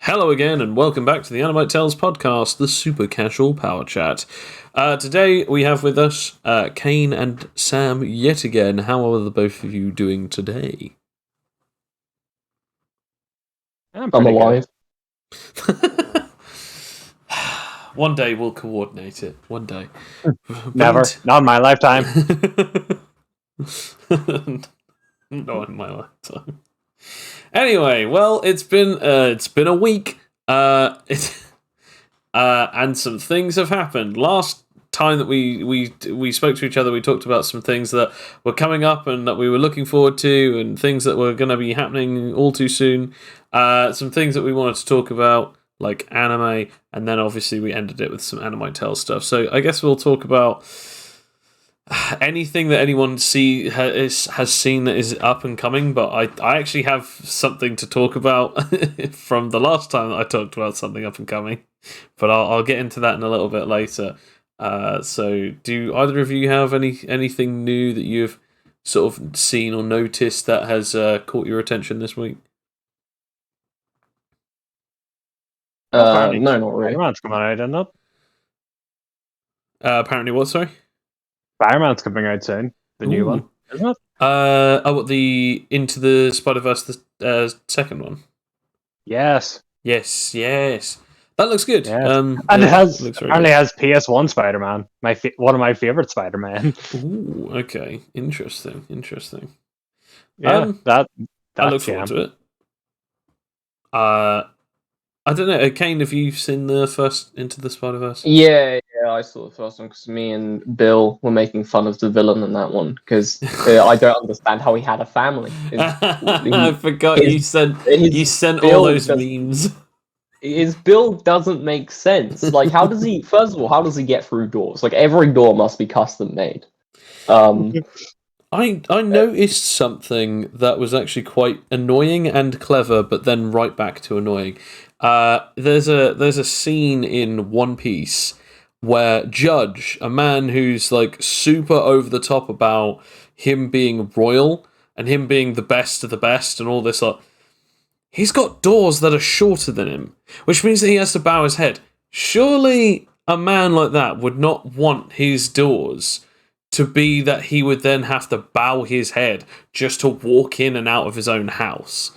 Hello again, and welcome back to the Animite Tales podcast, the super casual power chat. Today we have with us Kane and Sam yet again. How are the both of you doing today? I'm alive. One day we'll coordinate it. One day. Never. Not in my lifetime. Not in my lifetime. Anyway, well, it's been a week, and some things have happened. Last time that we spoke to each other, we talked about some things that were coming up and that we were looking forward to, and things that were going to be happening all too soon. Some things that we wanted to talk about, like anime, and then obviously we ended it with some Animite Tales stuff. So I guess we'll talk about anything that anyone has seen that is up and coming, but I actually have something to talk about from the last time that I talked about something up and coming, but I'll get into that in a little bit later. So do either of you have anything new that you've sort of seen or noticed that has caught your attention this week? No, not really. Spider-Man's coming out, isn't it? Apparently what, sorry? Spider-Man's coming out soon. The new one, isn't it? The Into the Spider-Verse, the second one. Yes. Yes. That looks good. Yes. And it has PS1 Spider-Man, one of my favorite Spider-Man. Ooh, okay, interesting. Yeah, that I look forward to it. I don't know, Kane, have you seen the first Into the Spider-Verse? Yeah, I saw the first one because me and Bill were making fun of the villain in that one because I don't understand how he had a family. I forgot you sent all those memes. His build doesn't make sense. Like, how does he? First of all, how does he get through doors? Like, every door must be custom made. I noticed something that was actually quite annoying and clever, but then right back to annoying. There's a scene in One Piece where Judge, a man who's like super over the top about him being royal and him being the best of the best and all this, he's got doors that are shorter than him, which means that he has to bow his head. Surely a man like that would not want his doors to be that he would then have to bow his head just to walk in and out of his own house.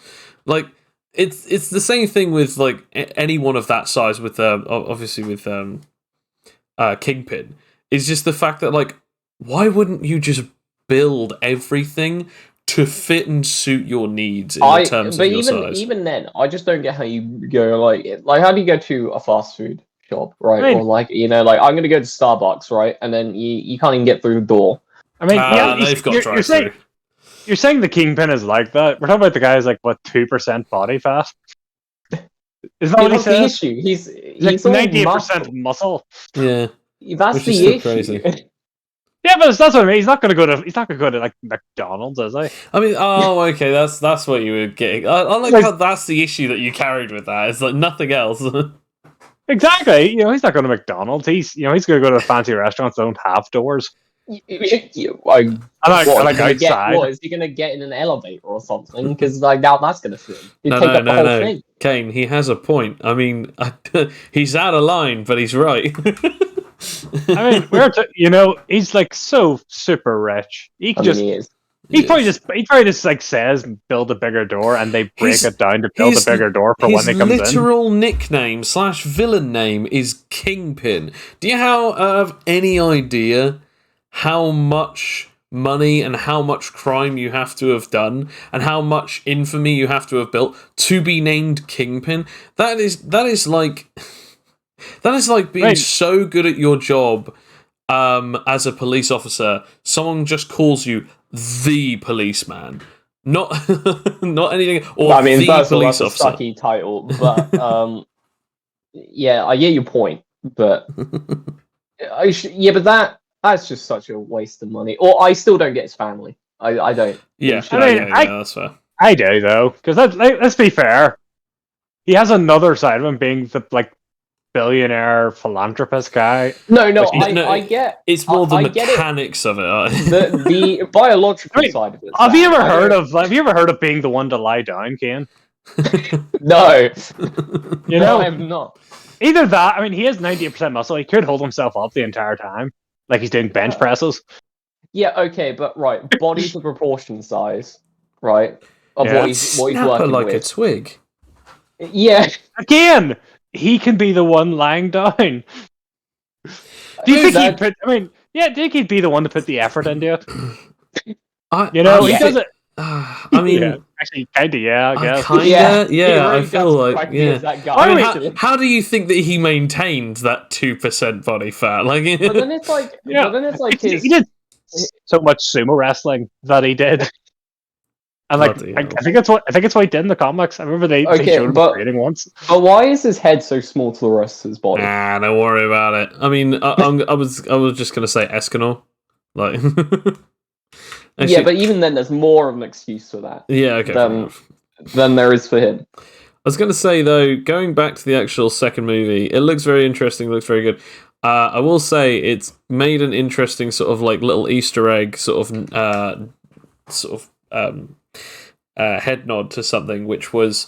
Like, it's the same thing with like anyone of that size. With obviously with Kingpin, is just the fact that, like, why wouldn't you just build everything to fit and suit your needs in terms of your size? Even then, I just don't get how you go like how do you go to a fast food shop, right? Right. Or like, like I'm gonna go to Starbucks, right? And then you can't even get through the door. I mean, they've got drive-through. You're saying the Kingpin is like that? We're talking about the guy who's like, what, 2% body fat? Is that what he said? The issue. He's like 98% muscle. muscle. Yeah, That's the issue. Crazy. Yeah, but that's what I mean. He's not gonna go to like McDonald's, is he? I mean, okay, that's what you were getting. I like how that's the issue that you carried with that. It's like nothing else. Exactly. He's not going to McDonald's. He's going to go to fancy restaurants that don't have doors. Outside. What is he going to get in an elevator or something? Because like now that's going to fit. No. Thing. Kane, he has a point. I mean, he's out of line, but he's right. I mean, he's like so super rich. He is. He probably just like says build a bigger door, and they break it down to build a bigger door for when they come in. His literal nickname / villain name is Kingpin. Do you have any idea how much money and how much crime you have to have done and how much infamy you have to have built to be named Kingpin? That is like being so good at your job as a police officer, someone just calls you the policeman, not anything. Or I mean, the that's police a officer. sucky title, but yeah, I get your point. But but that's just such a waste of money. Or I still don't get his family. I don't. Yeah, that's fair. I do though, because let's be fair. He has another side of him being the billionaire philanthropist guy. No, I get. It's more the mechanics of it. The biological side of it. Have you ever heard of being the one to lie down, Kane? No, You no, know, I'm not. either that. I mean, he has 98% muscle. He could hold himself up the entire time, like he's doing bench presses. Yeah, okay, but right, body to proportion size, right, of Yeah. what he's Snapper working like a with. twig. Yeah, Again, he can be the one lying down. Do you think he'd put? I mean, yeah, do you think he'd be the one to put the effort into it? You know, he does it. I mean, Yeah, actually, kinda, yeah, I guess. Kinda, he yeah. really I feel does like, strike me as yeah. that guy. I mean, actually. how do you think that he maintained that 2% body fat? Like, But then it's like, Yeah, but then it's like he his. did so much sumo wrestling that he did. And like, Bloody I hell. think it's what he did in the comics. I remember they Okay, showed him but- training once. But why is his head so small to the rest of his body? Don't worry about it. I mean, I was just gonna say Escanor, like. Actually, Yeah, but even then, there's more of an excuse for that yeah, okay, fair enough. than there is for him. I was going to say, though, going back to the actual second movie, it looks very interesting, looks very good. I will say it's made an interesting sort of like little Easter egg head nod to something, which was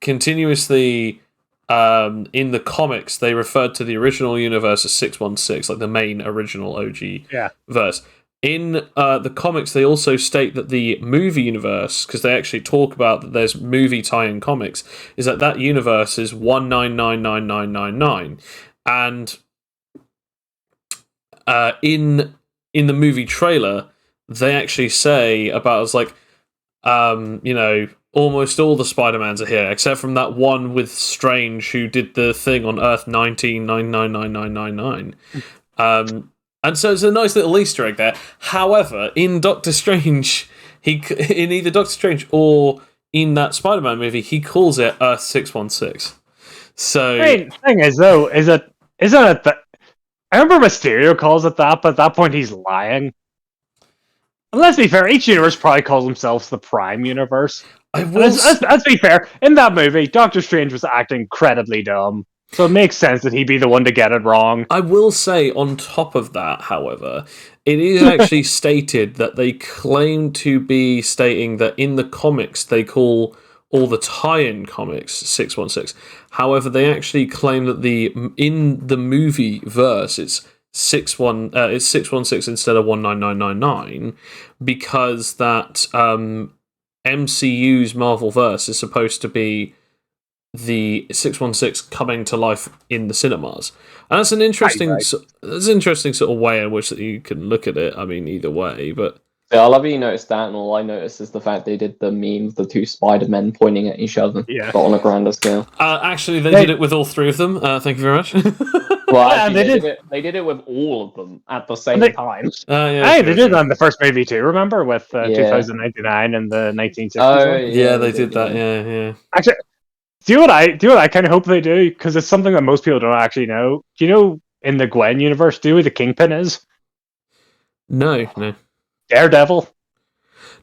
continuously in the comics, they referred to the original universe as 616, like the main original OG verse. In the comics, they also state that the movie universe, because they actually talk about that there's movie tie-in comics, is that universe is 1999999, and in the movie trailer, they actually say about it's like, almost all the Spider-Mans are here, except from that one with Strange who did the thing on Earth 19999999. And so it's a nice little Easter egg there. However, in Doctor Strange, in either Doctor Strange or in that Spider-Man movie, he calls it Earth 616. So, I mean, the thing is, though, isn't it that? I remember Mysterio calls it that, but at that point he's lying. And let's be fair, each universe probably calls themselves the Prime Universe. Let's be fair. In that movie, Doctor Strange was acting incredibly dumb. So it makes sense that he'd be the one to get it wrong. I will say, on top of that, however, it is actually stated that they claim to be stating that in the comics they call all the tie-in comics 616. However, they actually claim that in the movie verse it's 616 instead of 19999 because that MCU's Marvel verse is supposed to be the 616 coming to life in the cinemas, and that's an interesting, that's an interesting sort of way in which that you can look at it. I mean, either way, but yeah, I love that you noticed that, and all I noticed is the fact they did the meme of the two Spider-Men pointing at each other, but on a grander scale. Actually, they did it with all three of them. Thank you very much. Well, actually, they did it with all of them at the same time. They did that in the first movie too. Remember, with 2099 and the 1960s. Oh, yeah, they did that. Yeah. Actually, do you know what I kind of hope they do? Because it's something that most people don't actually know. Do you know in the Gwen universe, do you know who the Kingpin is? No. Daredevil.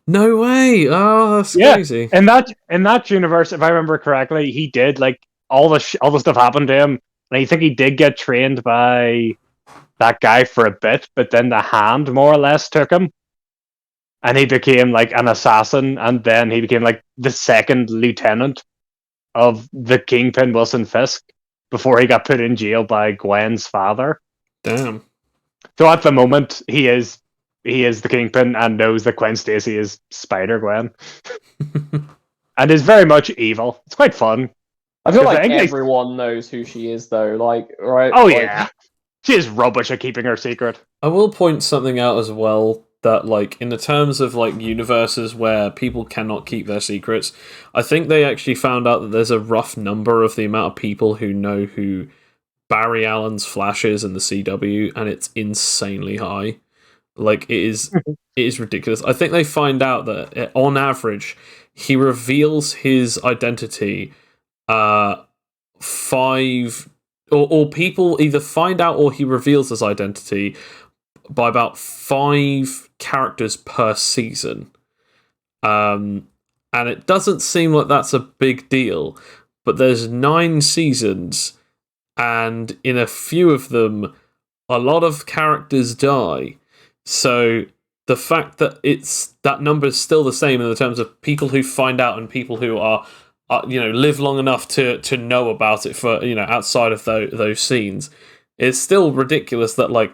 No way! Oh, that's crazy. In that universe, if I remember correctly, he did like all the stuff happened to him, and I think he did get trained by that guy for a bit, but then the Hand more or less took him, and he became like an assassin, and then he became like the second lieutenant of the Kingpin, Wilson Fisk, before he got put in jail by Gwen's father. Damn. So at the moment, he is the Kingpin and knows that Gwen Stacy is Spider-Gwen. And is very much evil. It's quite fun. I feel like everyone knows who she is, though. Like, right? Oh, yeah. She is rubbish at keeping her secret. I will point something out as well, that like in the terms of like universes where people cannot keep their secrets, I think they actually found out that there's a rough number of the amount of people who know who Barry Allen's Flash is in the CW, and it's insanely high. Like it is ridiculous. I think they find out that on average he reveals his identity 5 or people either find out or he reveals his identity by about 5 characters per season. And it doesn't seem like that's a big deal, but there's 9 seasons, and in a few of them, a lot of characters die. So the fact that that number is still the same in the terms of people who find out and people who are live long enough to know about it for outside of those scenes, it's still ridiculous that like.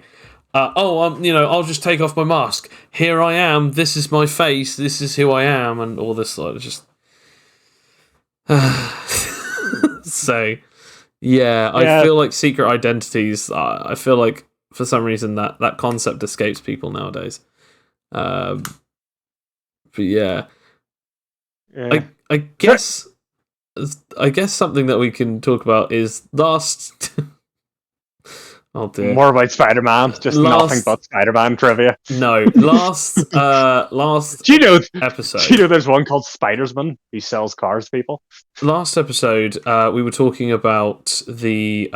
I'll just take off my mask. Here I am. This is my face. This is who I am, and all this sort of just. So, yeah, I feel like secret identities. I feel like for some reason that concept escapes people nowadays. But yeah. I guess something that we can talk about is last. Oh dear. More about Spider-Man, nothing but Spider-Man trivia. No, last do you know episode. Do you know there's one called Spidersman? He sells cars to people. Last episode, we were talking about the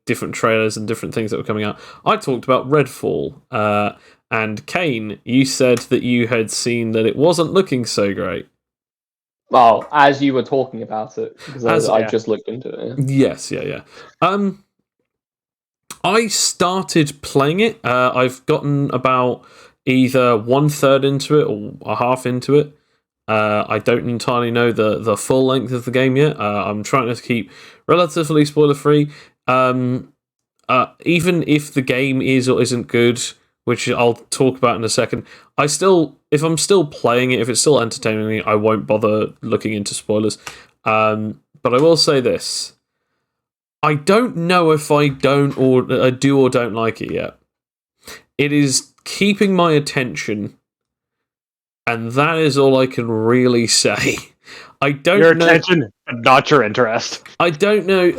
different trailers and different things that were coming out. I talked about Redfall, and Kane, you said that you had seen that it wasn't looking so great. Well, as you were talking about it, because I just looked into it. Yeah. Yes, yeah. I started playing it. I've gotten about either 1/3 into it or a half into it. I don't entirely know the full length of the game yet. I'm trying to keep relatively spoiler free. Even if the game is or isn't good, which I'll talk about in a second, if I'm still playing it, if it's still entertaining me, I won't bother looking into spoilers. But I will say this. I don't know if I do or don't like it yet. It is keeping my attention, and that is all I can really say. I don't know. Your attention, but not your interest. I don't know.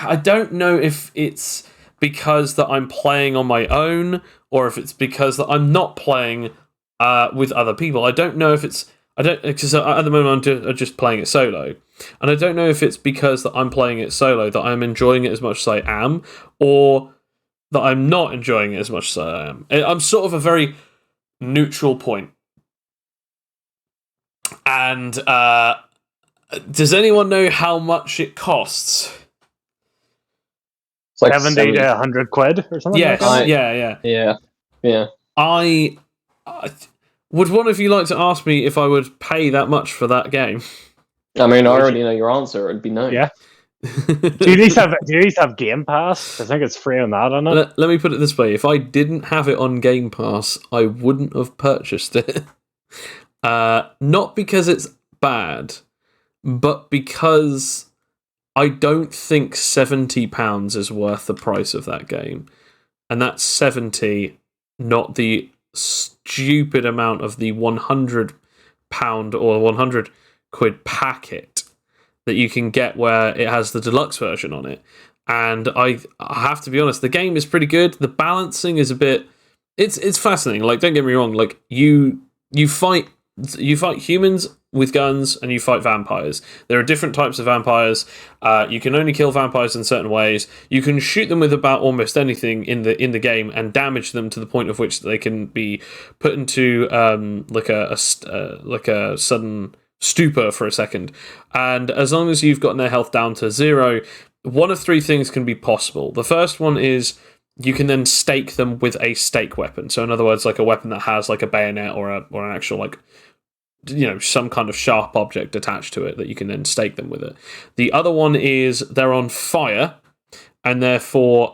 I don't know if it's because that I'm playing on my own, or if it's because that I'm not playing with other people. I don't know if it's. Because at the moment I'm just playing it solo, and I don't know if it's because that I'm playing it solo that I'm enjoying it as much as I am, or that I'm not enjoying it as much as I am. I'm sort of a very neutral point. And does anyone know how much it costs? It's like 70 to 100 quid or something. Yes, like that? Yeah. Would one of you like to ask me if I would pay that much for that game? I mean, I already know your answer. It'd be no. Yeah. Do you at least have Game Pass? I think it's free on that, isn't it? Let me put it this way. If I didn't have it on Game Pass, I wouldn't have purchased it. Not because it's bad, but because I don't think £70 is worth the price of that game. And that's 70, not the stupid amount of the £100 or 100 quid packet that you can get where it has the deluxe version on it. And I have to be honest, the game is pretty good. The balancing is a bit it's fascinating. Like, don't get me wrong, like you fight humans with guns and you fight vampires. There are different types of vampires. You can only kill vampires in certain ways. You can shoot them with about almost anything in the game and damage them to the point of which they can be put into like a sudden stupor for a second. And as long as you've gotten their health down to 0, one of 3 things can be possible. The first one is you can then stake them with a stake weapon. So in other words, like a weapon that has like a bayonet or an actual like some kind of sharp object attached to it that you can then stake them with it. The other one is they're on fire, and therefore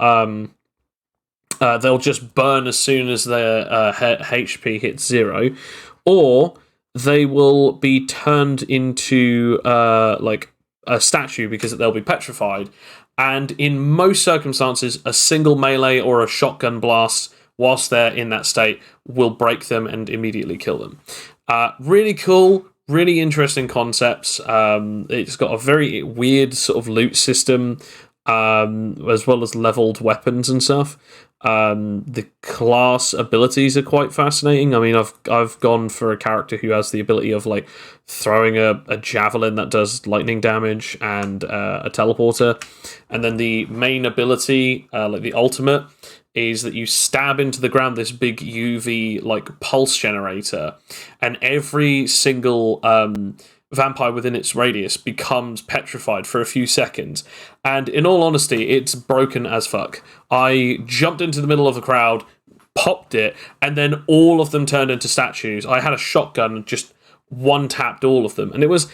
they'll just burn as soon as their HP hits 0, or they will be turned into like a statue because they'll be petrified. And in most circumstances, a single melee or a shotgun blast whilst they're in that state will break them and immediately kill them. Really cool, really interesting concepts. It's got a very weird sort of loot system, as well as leveled weapons and stuff. The class abilities are quite fascinating. I mean, I've gone for a character who has the ability of like throwing a javelin that does lightning damage and a teleporter, and then the main ability, like the ultimate, is that you stab into the ground this big UV like pulse generator, and every single vampire within its radius becomes petrified for a few seconds. And in all honesty, it's broken as fuck. I jumped into the middle of the crowd, popped it, and then all of them turned into statues. I had a shotgun and just one-tapped all of them, and it was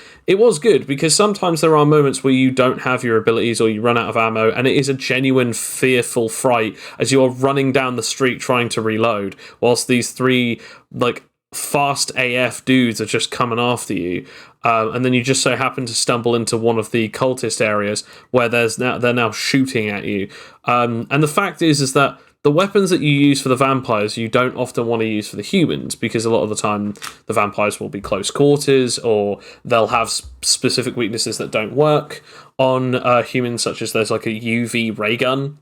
good, because sometimes there are moments where you don't have your abilities or you run out of ammo, and it is a genuine fearful fright as you are running down the street trying to reload, whilst these three like fast AF dudes are just coming after you. And then you just so happen to stumble into one of the cultist areas where they're now shooting at you. And the fact is that the weapons that you use for the vampires, you don't often want to use for the humans, because a lot of the time the vampires will be close quarters, or they'll have specific weaknesses that don't work on humans, such as there's like a UV ray gun,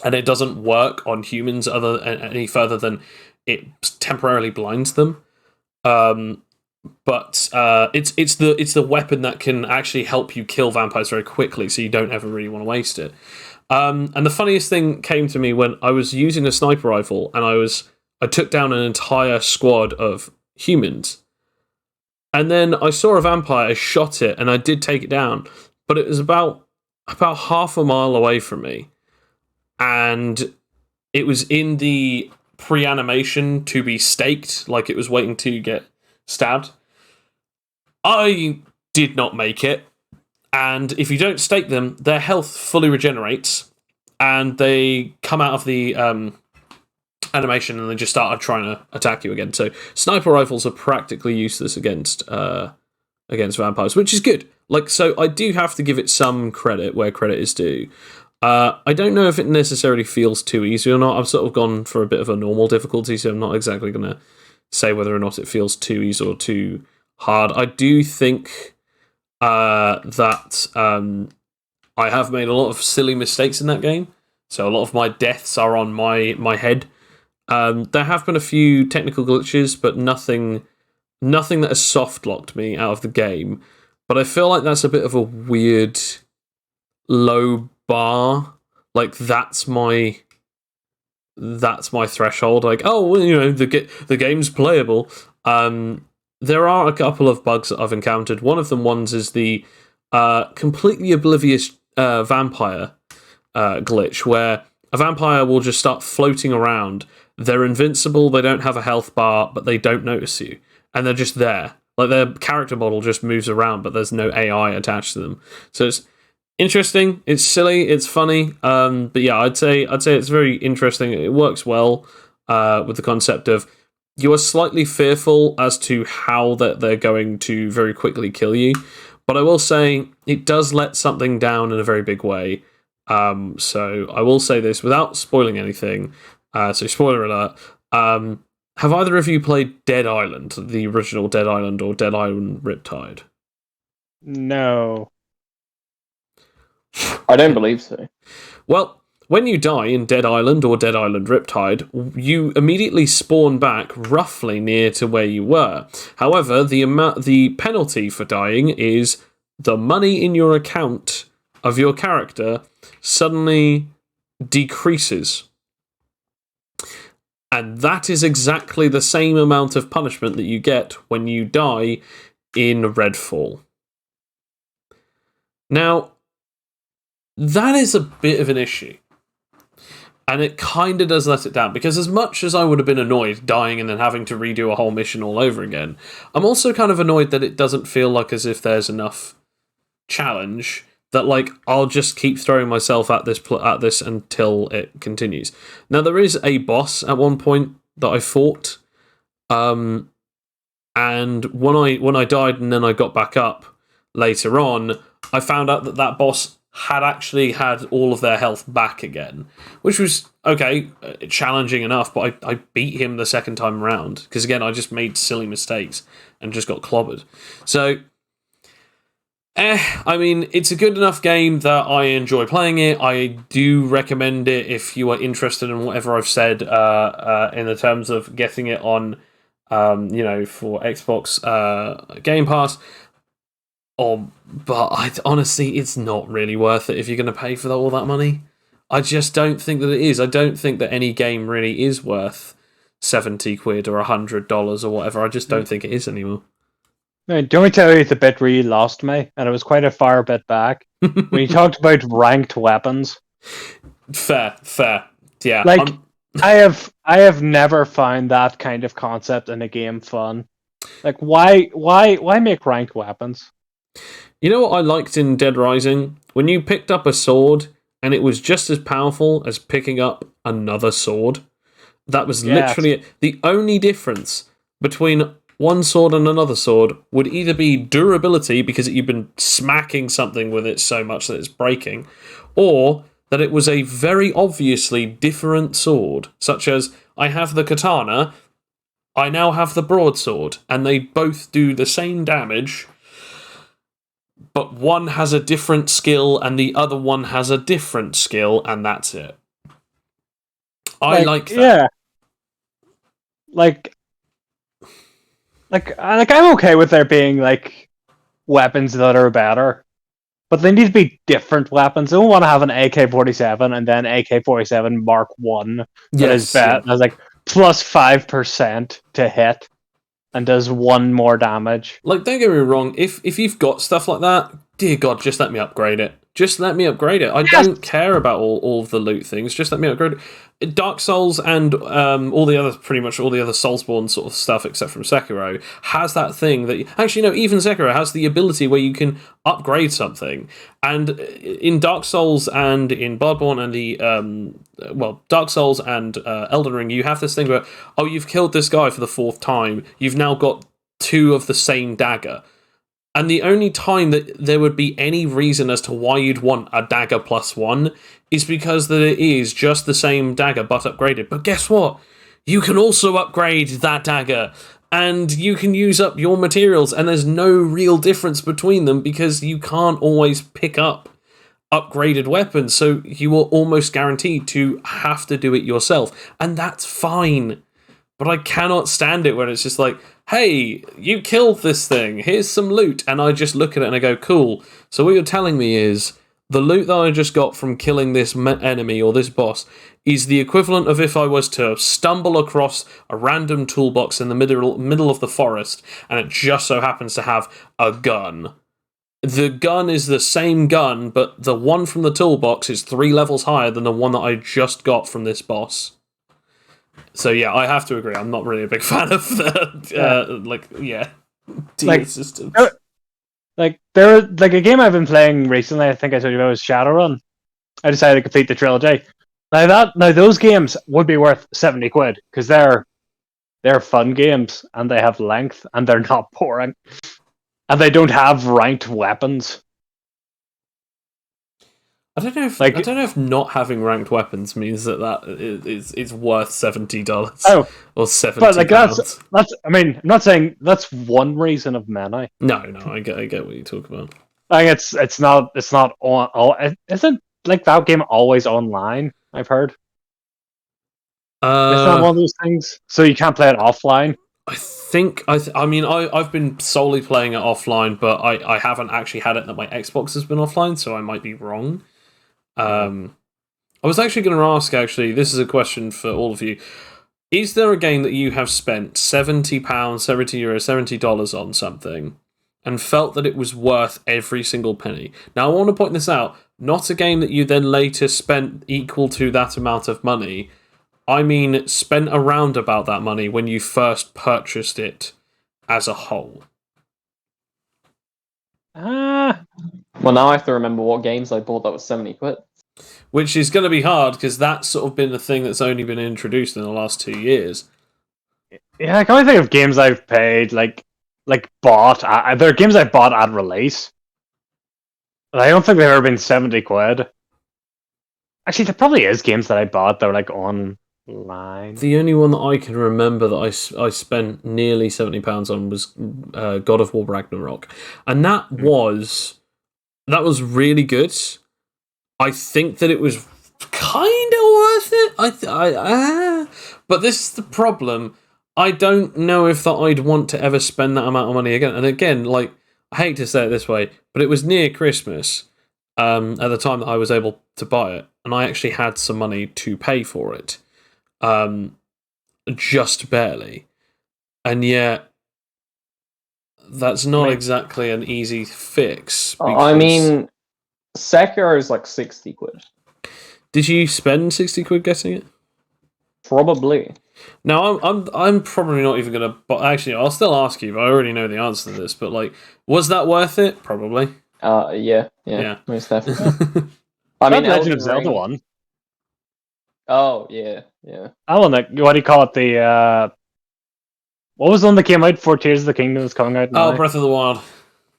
and it doesn't work on humans any further than it temporarily blinds them. But it's the weapon that can actually help you kill vampires very quickly, so you don't ever really want to waste it. And the funniest thing came to me when I was using a sniper rifle, and I took down an entire squad of humans. And then I saw a vampire, I shot it, and I did take it down, but it was about half a mile away from me. And it was in the pre-animation to be staked, like it was waiting to get stabbed. I did not make it. And if you don't stake them, their health fully regenerates, and they come out of the animation and they just start trying to attack you again. So sniper rifles are practically useless against vampires, which is good. Like, so I do have to give it some credit where credit is due. I don't know if it necessarily feels too easy or not. I've sort of gone for a bit of a normal difficulty, so I'm not exactly going to say whether or not it feels too easy or too hard. I do think that I have made a lot of silly mistakes in that game, so a lot of my deaths are on my head. There have been a few technical glitches, but nothing that has soft locked me out of the game. But I feel like that's a bit of a weird low bar. Like that's my threshold. Like, oh, well, you know, the game's playable. There are a couple of bugs that I've encountered. One of them is the completely oblivious vampire glitch, where a vampire will just start floating around. They're invincible, they don't have a health bar, but they don't notice you. And they're just there. Like, their character model just moves around, but there's no AI attached to them. So it's interesting, it's silly, it's funny. But yeah, I'd say it's very interesting. It works well with the concept of you are slightly fearful as to how that they're going to very quickly kill you. But I will say it does let something down in a very big way. So I will say this without spoiling anything. So spoiler alert. Have either of you played Dead Island, the original Dead Island, or Dead Island Riptide? No. I don't believe so. Well, when you die in Dead Island or Dead Island Riptide, you immediately spawn back roughly near to where you were. However, the penalty for dying is the money in your account of your character suddenly decreases. And that is exactly the same amount of punishment that you get when you die in Redfall. Now, that is a bit of an issue. And it kind of does let it down, because as much as I would have been annoyed dying and then having to redo a whole mission all over again, I'm also kind of annoyed that it doesn't feel like as if there's enough challenge that, like, I'll just keep throwing myself at this until it continues. Now, there is a boss at one point that I fought, and when I died and then I got back up later on, I found out that boss had actually had all of their health back again, which was, okay, challenging enough, but I beat him the second time around, because again, I just made silly mistakes and just got clobbered. So, I mean, it's a good enough game that I enjoy playing it. I do recommend it if you are interested in whatever I've said in the terms of getting it on, for Xbox Game Pass. But honestly, it's not really worth it if you're going to pay for all that money. I just don't think that it is. I don't think that any game really is worth £70 or $100 or whatever. I just don't think it is anymore. Don't we tell you the bit really lost me, and it was quite a far bit back when you talked about ranked weapons. Fair, yeah. Like, I have never found that kind of concept in a game fun. Like, why make ranked weapons? You know what I liked in Dead Rising? When you picked up a sword and it was just as powerful as picking up another sword. That was literally it. The only difference between one sword and another sword would either be durability, because you've been smacking something with it so much that it's breaking, or that it was a very obviously different sword, such as, I have the katana, I now have the broadsword, and they both do the same damage, but one has a different skill and the other one has a different skill, and that's it. I like that. Yeah. Like I'm okay with there being like weapons that are better, but they need to be different weapons. I don't want to have an AK-47 and then AK-47 Mark 1 that is bad. That's like plus 5% to hit and does 1 more damage. Like, don't get me wrong, if you've got stuff like that, dear God, just let me upgrade it. Just let me upgrade it. I don't care about all of the loot things. Just let me upgrade it. Dark Souls and pretty much all the other Soulsborne sort of stuff, except from Sekiro, has that thing that actually no, even Sekiro has the ability where you can upgrade something. And in Dark Souls and in Bloodborne and Dark Souls and Elden Ring, you have this thing where, oh, you've killed this guy for the 4th time. You've now got 2 of the same dagger. And the only time that there would be any reason as to why you'd want a dagger plus 1 is because that it is just the same dagger but upgraded. But guess what? You can also upgrade that dagger, and you can use up your materials, and there's no real difference between them because you can't always pick up upgraded weapons, so you are almost guaranteed to have to do it yourself. And that's fine. But I cannot stand it when it's just like, hey, you killed this thing, here's some loot, and I just look at it and I go, cool. So what you're telling me is, the loot that I just got from killing this enemy or this boss is the equivalent of if I was to stumble across a random toolbox in the middle of the forest, and it just so happens to have a gun. The gun is the same gun, but the one from the toolbox is 3 levels higher than the one that I just got from this boss. So yeah, I have to agree. I'm not really a big fan of the tier systems. Like a game I've been playing recently. I think I told you about was Shadowrun. I decided to complete the trilogy. Now those games would be worth £70 because they're fun games and they have length and they're not boring and they don't have ranked weapons. I don't know if not having ranked weapons means that is worth $70 or £70. But like that's I mean, I'm not saying that's one reason of many. No, I get what you talk about. I think it's not on. Isn't like that game always online? I've heard. It's not one of those things, so you can't play it offline. I think I've been solely playing it offline, but I haven't actually had it that my Xbox has been offline, so I might be wrong. I was actually going to ask, this is a question for all of you. Is there a game that you have spent £70, $70 on something and felt that it was worth every single penny? Now, I want to point this out. Not a game that you then later spent equal to that amount of money. I mean, spent around about that money when you first purchased it as a whole. Well, now I have to remember what games I bought that was £70. Which is going to be hard because that's sort of been the thing that's only been introduced in the last 2 years. Yeah, I can only think of games I've paid like bought. There are games I bought at release. But I don't think they've ever been £70. Actually, there probably is games that I bought that were like online. The only one that I can remember that I spent nearly £70 on was God of War Ragnarok, and that was really good. I think that it was kind of worth it. But this is the problem. I don't know if that I'd want to ever spend that amount of money again. And again, like, I hate to say it this way, but it was near Christmas at the time that I was able to buy it, and I actually had some money to pay for it, just barely. And yet, that's not exactly an easy fix. Because... I mean, Sekiro is like £60. Did you spend £60 getting it? Probably. Now, I'm probably not even gonna. But actually, I'll still ask you. But I already know the answer to this. But like, was that worth it? Probably. Yeah, most definitely. I mean, Legend of Elden Zelda Ring. one. Oh yeah. I want to. What do you call it? The what was the one that came out for Tears of the Kingdom that's coming out now? Oh, Breath of the Wild.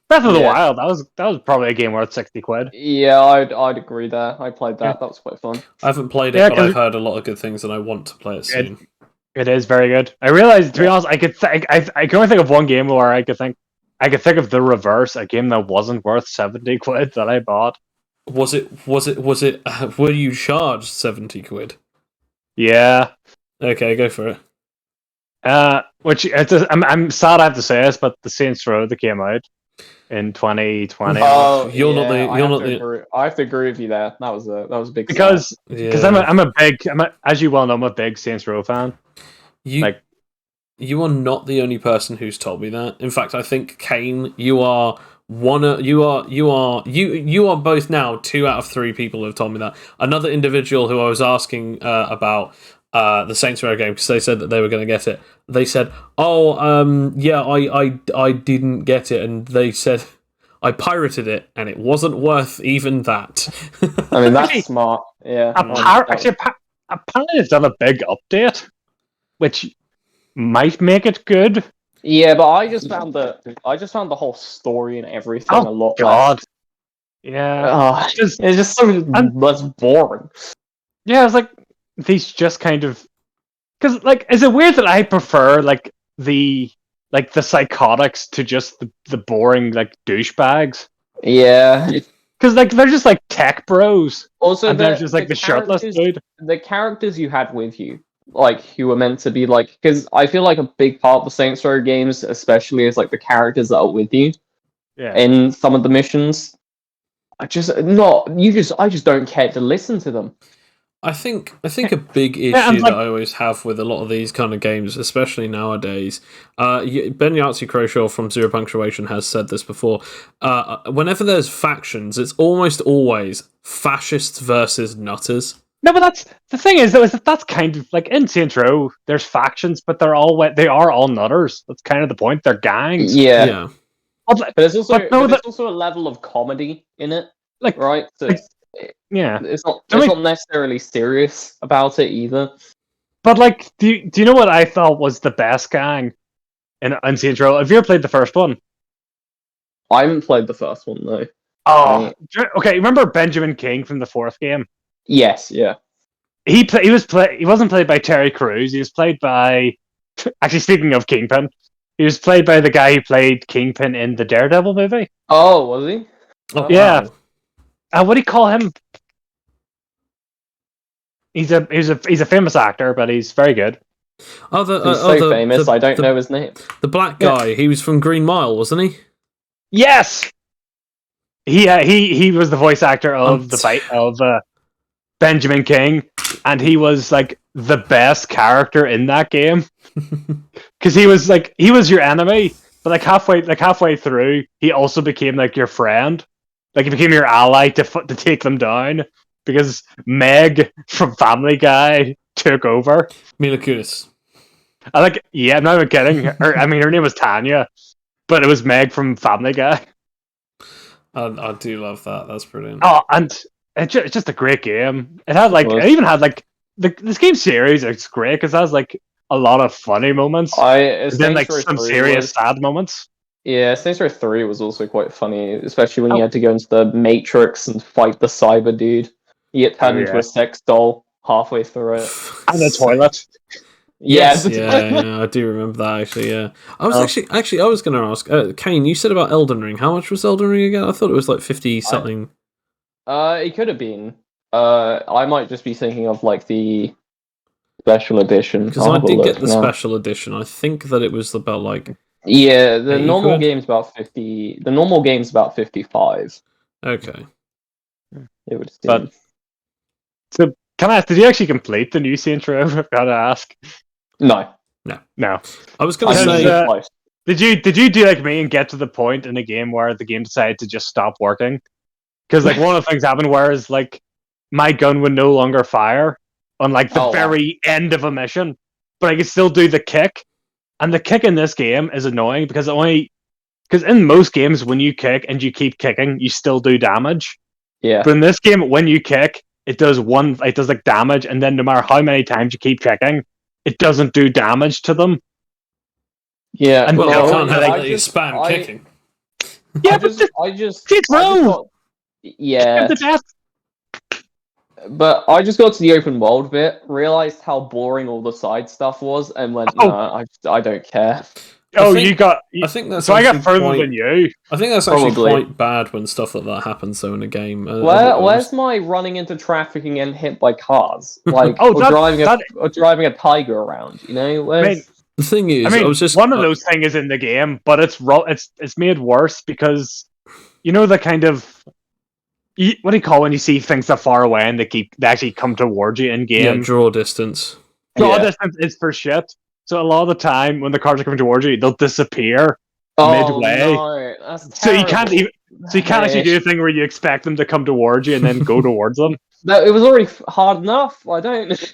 Breath of the Wild. That was probably a game worth £60. Yeah, I'd agree there. I played that. Yeah. That was quite fun. I haven't played it, but I've heard a lot of good things, and I want to play it soon. It is very good. I realized, to be honest, I can only think of one game where I could think of the reverse, a game that wasn't worth £70 that I bought. Was it? Were you charged £70? Yeah. Okay, go for it. I'm sad I have to say this, but the Saints Row that came out in 2020. Oh, I have to agree with you there. That was a big because as you well know, I'm a big Saints Row fan. You are not the only person who's told me that. In fact, I think Kane, you are both now 2 out of 3 people who have told me that. Another individual who I was asking about the Saints Row game, because they said that they were going to get it. They said, I didn't get it, and they said I pirated it, and it wasn't worth even that. I mean, that's smart. Yeah. Apparently it's done a big update, which might make it good. Yeah, but I just found the whole story and everything a lot less. Yeah. It's just so less boring. Yeah, it's like these just kind of, because like, is it weird that I prefer like the psychotics to just the boring like douchebags? Yeah. Because like they're just like tech bros. Also, and they're just like the shirtless dude. The characters you had with you, like who were meant to be like, because I feel like a big part of the Saints Row games, especially, is like the characters that are with you. Yeah. In some of the missions, I just don't care to listen to them. I think a big issue that I always have with a lot of these kind of games, especially nowadays, Ben Yahtzee Croshaw from Zero Punctuation has said this before, whenever there's factions, it's almost always fascists versus nutters. No, but that's the thing is that's kind of like in Saints Row, there's factions, but they are all nutters. That's kind of the point. They're gangs. Yeah. But there's also a level of comedy in it, like, right? So it's not necessarily serious about it either. But like, do you know what I thought was the best gang in Saints Row? Have you ever played the first one? I haven't played the first one though. Oh, okay. Remember Benjamin King from the 4th game? Yes, yeah. He wasn't played by Terry Crews. He was played by, actually, speaking of Kingpin, he was played by the guy who played Kingpin in the Daredevil movie. Oh, was he? Oh, yeah. Wow. What do you call him? He's a famous actor, but he's very good. He's famous. I don't know his name. The black guy. He was from Green Mile, wasn't he? Yes. He was the voice actor of Benjamin King, and he was like the best character in that game because he was your enemy, but like halfway through, he also became like your friend. Like he became your ally to take them down because Meg from Family Guy took over. Mila Kunis. I'm not even kidding. Her name was Tanya, but it was Meg from Family Guy. I do love that. That's brilliant. Oh, and it's just a great game. It even had like this game series. It's great because it has like a lot of funny moments. And then like some serious sad moments. Yeah, Saints Row 3 was also quite funny, especially when you had to go into the Matrix and fight the cyber dude. You get turned into a sex doll halfway through it. And the toilet. Yes. Yeah, I do remember that actually. Yeah, I was actually I was going to ask Kane. You said about Elden Ring. How much was Elden Ring again? I thought it was like 50 something. It could have been. I might just be thinking of like the special edition. Because I did get the special edition. I think that it was about like. Yeah, the normal game's about 50. The normal game's about 55. Okay. It would seem. But so can I ask? Did you actually complete the new Saints Row? I've got to ask. No. I was going to say. Did you do like me and get to the point in a game where the game decided to just stop working? Because like one of the things happened where is like my gun would no longer fire, on like the very end of a mission, but I can still do the kick. And the kick in this game is annoying because in most games when you kick and you keep kicking, you still do damage. Yeah. But in this game, when you kick, it does like damage, and then no matter how many times you keep kicking, it doesn't do damage to them. Yeah. And well, you can't have you spam kicking. Yeah, I just yeah. But I just got to the open world bit, realized how boring all the side stuff was, and went, no, I don't care. I think that's. So I got further than you. I think that's actually quite bad when stuff like that happens, though, in a game. Where's my running into traffic and getting hit by cars, like or driving a tiger around? You know, the thing is, I was just one of those things is in the game, but it's made worse because you know the kind of. What do you call when you see things that far away and they actually come towards you in game? Yeah, draw distance. Draw distance is for shit. So a lot of the time when the cars are coming towards you, they'll disappear midway. No, that's so you can't actually do a thing where you expect them to come towards you and then go towards them. No, it was already hard enough. I don't.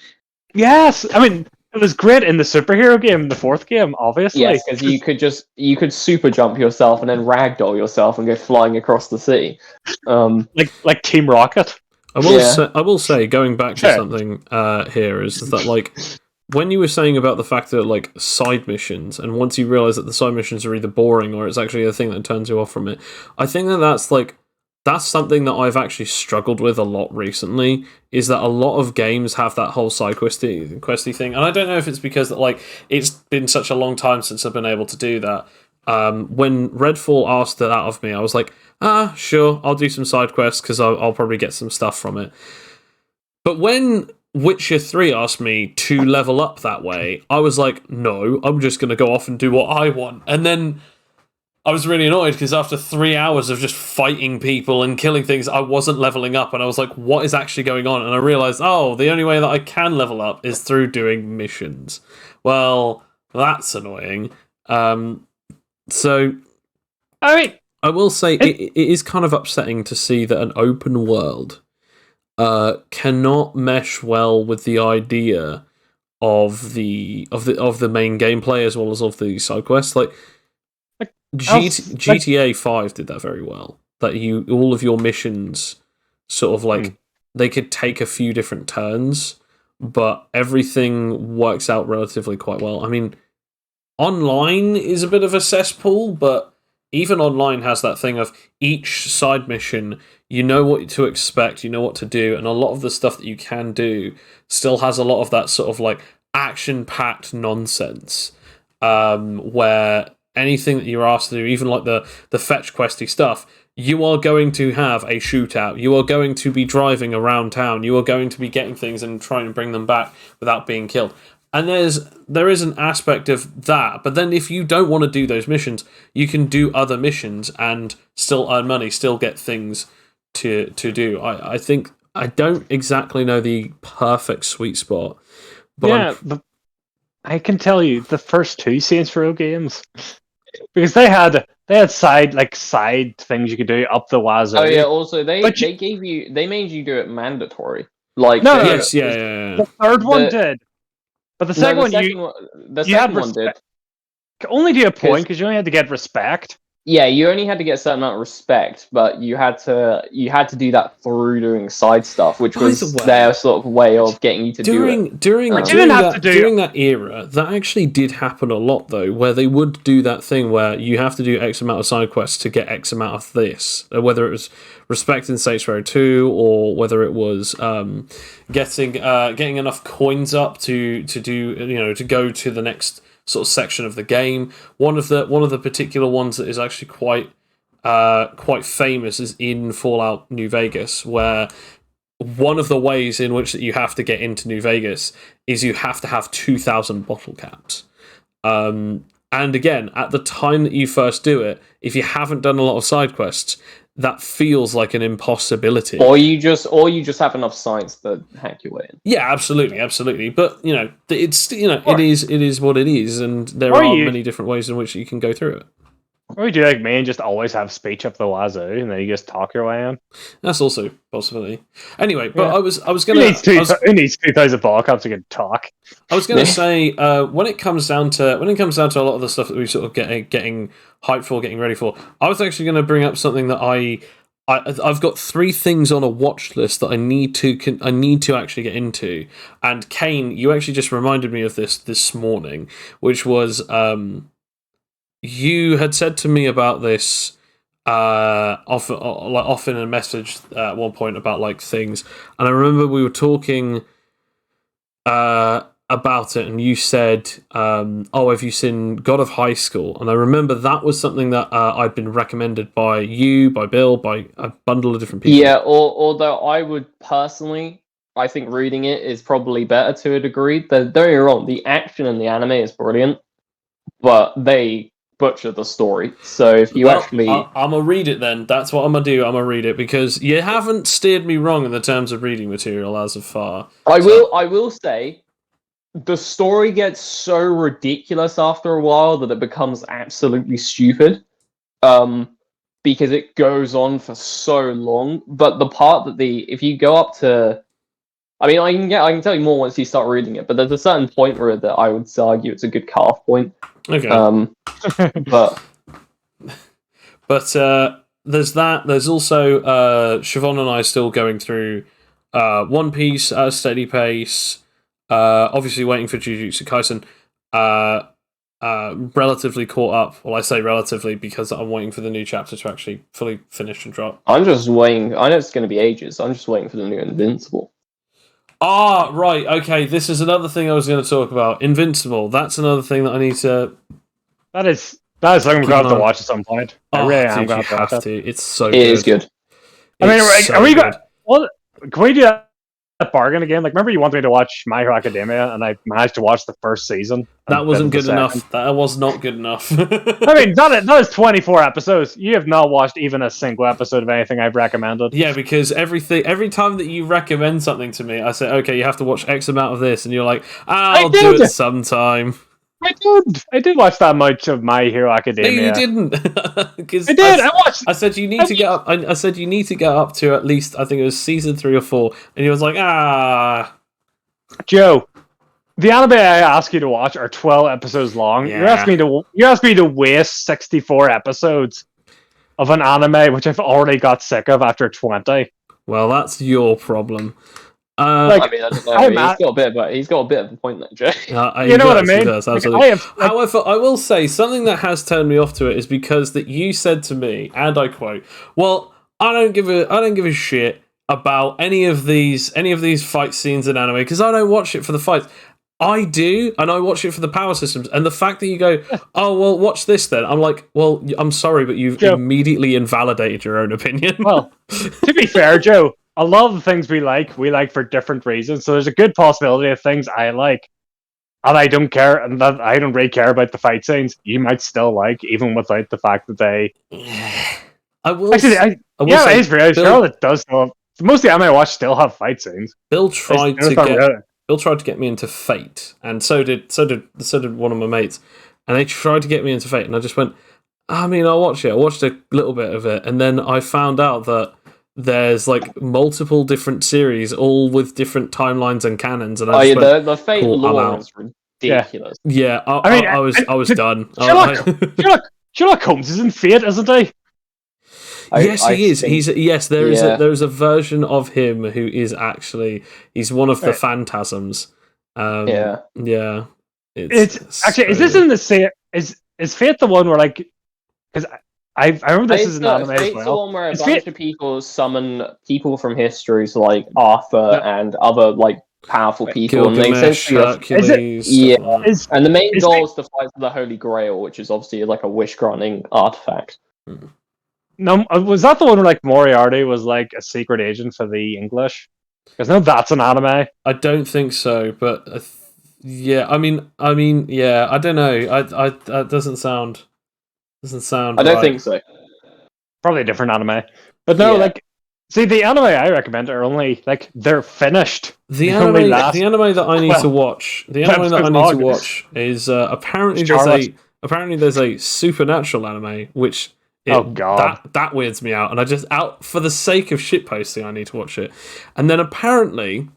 Yes, I mean it was great in the superhero game, the fourth game, obviously. Yes, because you could super jump yourself and then ragdoll yourself and go flying across the sea, like Team Rocket. I will say, going back to something here is that like when you were saying about the fact that like side missions, and once you realise that the side missions are either boring or it's actually a thing that turns you off from it, I think that's something that I've actually struggled with a lot recently, is that a lot of games have that whole side questy thing. And I don't know if it's because like it's been such a long time since I've been able to do that. When Redfall asked that of me, I was like, sure, I'll do some side quests because I'll probably get some stuff from it. But when Witcher 3 asked me to level up that way, I was like, no, I'm just going to go off and do what I want. And then I was really annoyed because after 3 hours of just fighting people and killing things, I wasn't leveling up, and I was like, what is actually going on? And I realised, the only way that I can level up is through doing missions. Well, that's annoying. So, I will say it is kind of upsetting to see that an open world cannot mesh well with the idea of the main gameplay as well as of the side quests. Like GTA 5 did that very well. That all of your missions sort of like they could take a few different turns, but everything works out relatively quite well. I mean, online is a bit of a cesspool, but even online has that thing of each side mission, you know what to expect, you know what to do, and a lot of the stuff that you can do still has a lot of that sort of like action-packed nonsense, where anything that you're asked to do, even like the fetch questy stuff, you are going to have a shootout. You are going to be driving around town. You are going to be getting things and trying to bring them back without being killed. And there is an aspect of that. But then if you don't want to do those missions, you can do other missions and still earn money, still get things to do. I think I don't exactly know the perfect sweet spot. But but I can tell you the first two Saints Row games, because they had side things you could do up the wazoo. Oh yeah, also they made you do it mandatory. Like the third one did, but the second one did. Only to a point, because you only had to get respect. Yeah, you only had to get a certain amount of respect, but you had to do that through doing side stuff, which was their sort of way of getting you to do it. During that era, that actually did happen a lot, though, where they would do that thing where you have to do X amount of side quests to get X amount of this, whether it was respect in Saints Row 2 or whether it was getting enough coins up to do to go to the next sort of section of the game. One of the particular ones that is actually quite famous is in Fallout New Vegas, where one of the ways in which that you have to get into New Vegas is you have to have 2,000 bottle caps. And again, at the time that you first do it, if you haven't done a lot of side quests, that feels like an impossibility. Or you just have enough science to hack your way in. Yeah, absolutely. But it's it is what it is, and there are many different ways in which you can go through it. Or you do like me and just always have speech up the wazoo, and then you just talk your way in. That's also a possibility. Anyway, but Yeah. I was gonna. Who needs 2,000 podcasts to get talk? I was gonna say when it comes down to a lot of the stuff that we sort of getting hyped for, getting ready for, I was actually gonna bring up something that I've got 3 things on a watch list that I need to actually get into. And Kane, you actually just reminded me of this morning, which was you had said to me about this off in a message at one point about like things, and I remember we were talking about it, and you said, "Oh, have you seen God of High School?" And I remember that was something that I'd been recommended by you, by Bill, by a bundle of different people. Yeah, although I would personally, I think reading it is probably better to a degree. Don't get me wrong, the action in the anime is brilliant, but they butcher the story. So if you I'm gonna read it then. That's what I'm gonna do. I'm gonna read it because you haven't steered me wrong in the terms of reading material as of far. I will say the story gets so ridiculous after a while that it becomes absolutely stupid. Because it goes on for so long. But the part that if you go up to, I mean, I can tell you more once you start reading it. But there's a certain point where that I would argue it's a good cut-off point. Okay. But there's that. There's also Siobhan and I still going through One Piece at a steady pace. Obviously waiting for Jujutsu Kaisen. Relatively caught up. Well, I say relatively because I'm waiting for the new chapter to actually fully finish and drop. I'm just waiting. I know it's going to be ages. I'm just waiting for the new Invincible. Ah, right. Okay, this is another thing I was going to talk about. Invincible. That's another thing that I need to. That is something we're going to have to watch at some point. Oh, I really am going to have to. It's so good. It is good. I mean, are we good? Well, can we do that bargain again? Like, remember you wanted me to watch My Hero Academia, and I managed to watch the first season. That wasn't good enough. That was not good enough. I mean, that is 24 episodes. You have not watched even a single episode of anything I've recommended. Yeah, because every time that you recommend something to me, I say, okay, you have to watch X amount of this, and you're like, I'll do it sometime. I did watch that much of My Hero Academia. No, you didn't. I did. I watched. I said you need to get up. I said you need to get up to at least, I think it was season 3 or 4, and you was like, Joe, the anime I ask you to watch are 12 episodes long. Yeah. You asked me to waste 64 episodes of an anime which I've already got sick of after 20. Well, that's your problem. I mean, I don't know. He's got a bit of a point there, Jay. You know what I mean? He does, absolutely. However, I will say something that has turned me off to it is because that you said to me, and I quote, "Well, I don't give a shit about any of these fight scenes in anime because I don't watch it for the fights." I do, and I watch it for the power systems. And the fact that you go, "Oh, well, watch this then," I'm like, "Well, I'm sorry, but you've immediately invalidated your own opinion." Well, to be fair, Joe, a lot of the things we like for different reasons. So there's a good possibility of things I like, and I don't care, and that I don't really care about the fight scenes. You might still like, even without the fact that they. I will. Actually, it is very sure it does. Most of the anime I watch still have fight scenes. Bill tried to get me into Fate, and so did one of my mates, and they tried to get me into Fate, and I just went, I mean, I'll watch it. I watched a little bit of it, and then I found out that there's like multiple different series, all with different timelines and canons, and the Fate lore is ridiculous. Yeah, I was done. Sherlock Holmes is in Fate, isn't he? Yes, he is. There's a version of him who is actually he's one of the phantasms. Yeah. It's actually is this in the same? Is Fate the one where like because I remember this is an anime as well. The one where a bunch of people summon people from histories like Arthur and other like powerful people, and they essentially and the main goal is to fight for the Holy Grail, which is obviously like a wish granting artifact. No, was that the one where like Moriarty was like a secret agent for the English? Because no, that's an anime. I don't think so, but yeah, I mean, yeah, I don't know. That doesn't sound. I don't think so. Probably a different anime, but no, like, see, the anime I recommend are only like they're finished. The anime that I need to watch. The anime that I need to watch is apparently apparently there's a supernatural anime, which God, that weirds me out, and I just out for the sake of shitposting, I need to watch it. And then apparently,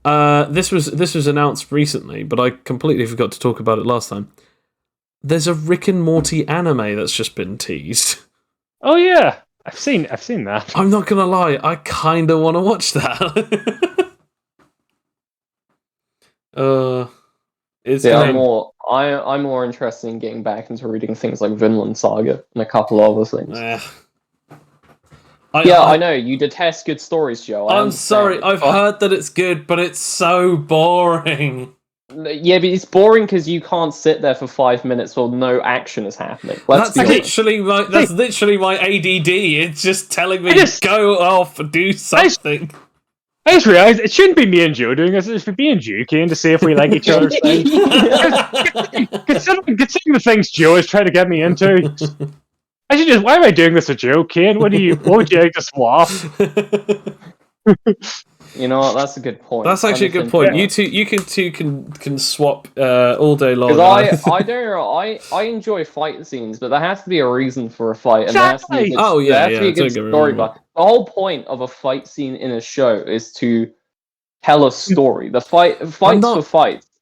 this was announced recently, but I completely forgot to talk about it last time. There's a Rick and Morty anime that's just been teased. Oh yeah, I've seen that. I'm not gonna lie, I kind of want to watch that. I'm more interested in getting back into reading things like Vinland Saga and a couple other things. I know you detest good stories, Joe. I'm sorry, I've heard that it's good, but it's so boring. Yeah, but it's boring because you can't sit there for 5 minutes while no action is happening. That's literally my ADD. It's just telling me go off and do something. I just realised it shouldn't be me and Joe doing this. It should be me and Joe, Kane, to see if we like each other's things. Considering the things Joe is trying to get me into, I should just. Why am I doing this with Joe, Kane? What would you like to swap? You know what? That's a good point. That's actually a good point. You two can swap all day long. Because I enjoy fight scenes, but there has to be a reason for a fight, and there has to be a good story. But the whole point of a fight scene in a show is to tell a story. The fights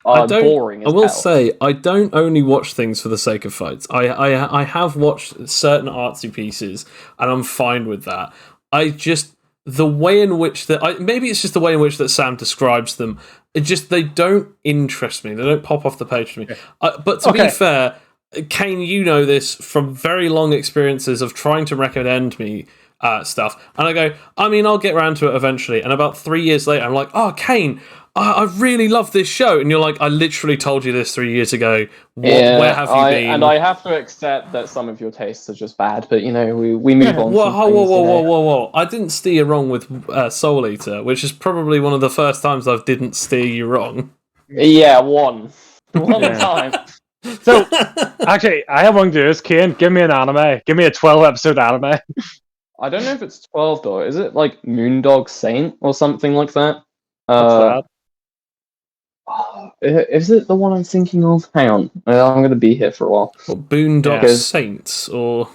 are boring. I will say I don't only watch things for the sake of fights. I have watched certain artsy pieces, and I'm fine with that. The way in which maybe it's just the way in which that Sam describes them. They don't interest me. They don't pop off the page to me. But to be fair, Kane, you know this from very long experiences of trying to recommend me stuff, and I go, I'll get around to it eventually. And about 3 years later, I'm like, oh, Kane, I really love this show, and you're like, I literally told you this 3 years ago. Where have you been? And I have to accept that some of your tastes are just bad, but we move on. Whoa! I didn't steer you wrong with Soul Eater, which is probably one of the first times I didn't steer you wrong. Yeah, one time. So, actually, I have one to do this. Kane, give me an anime. Give me a 12-episode anime. I don't know if it's 12 though. Is it like Moondog Saint or something like that? What's that? Is it the one I'm thinking of? Hang on, I'm going to be here for a while. What, Boondock Saints or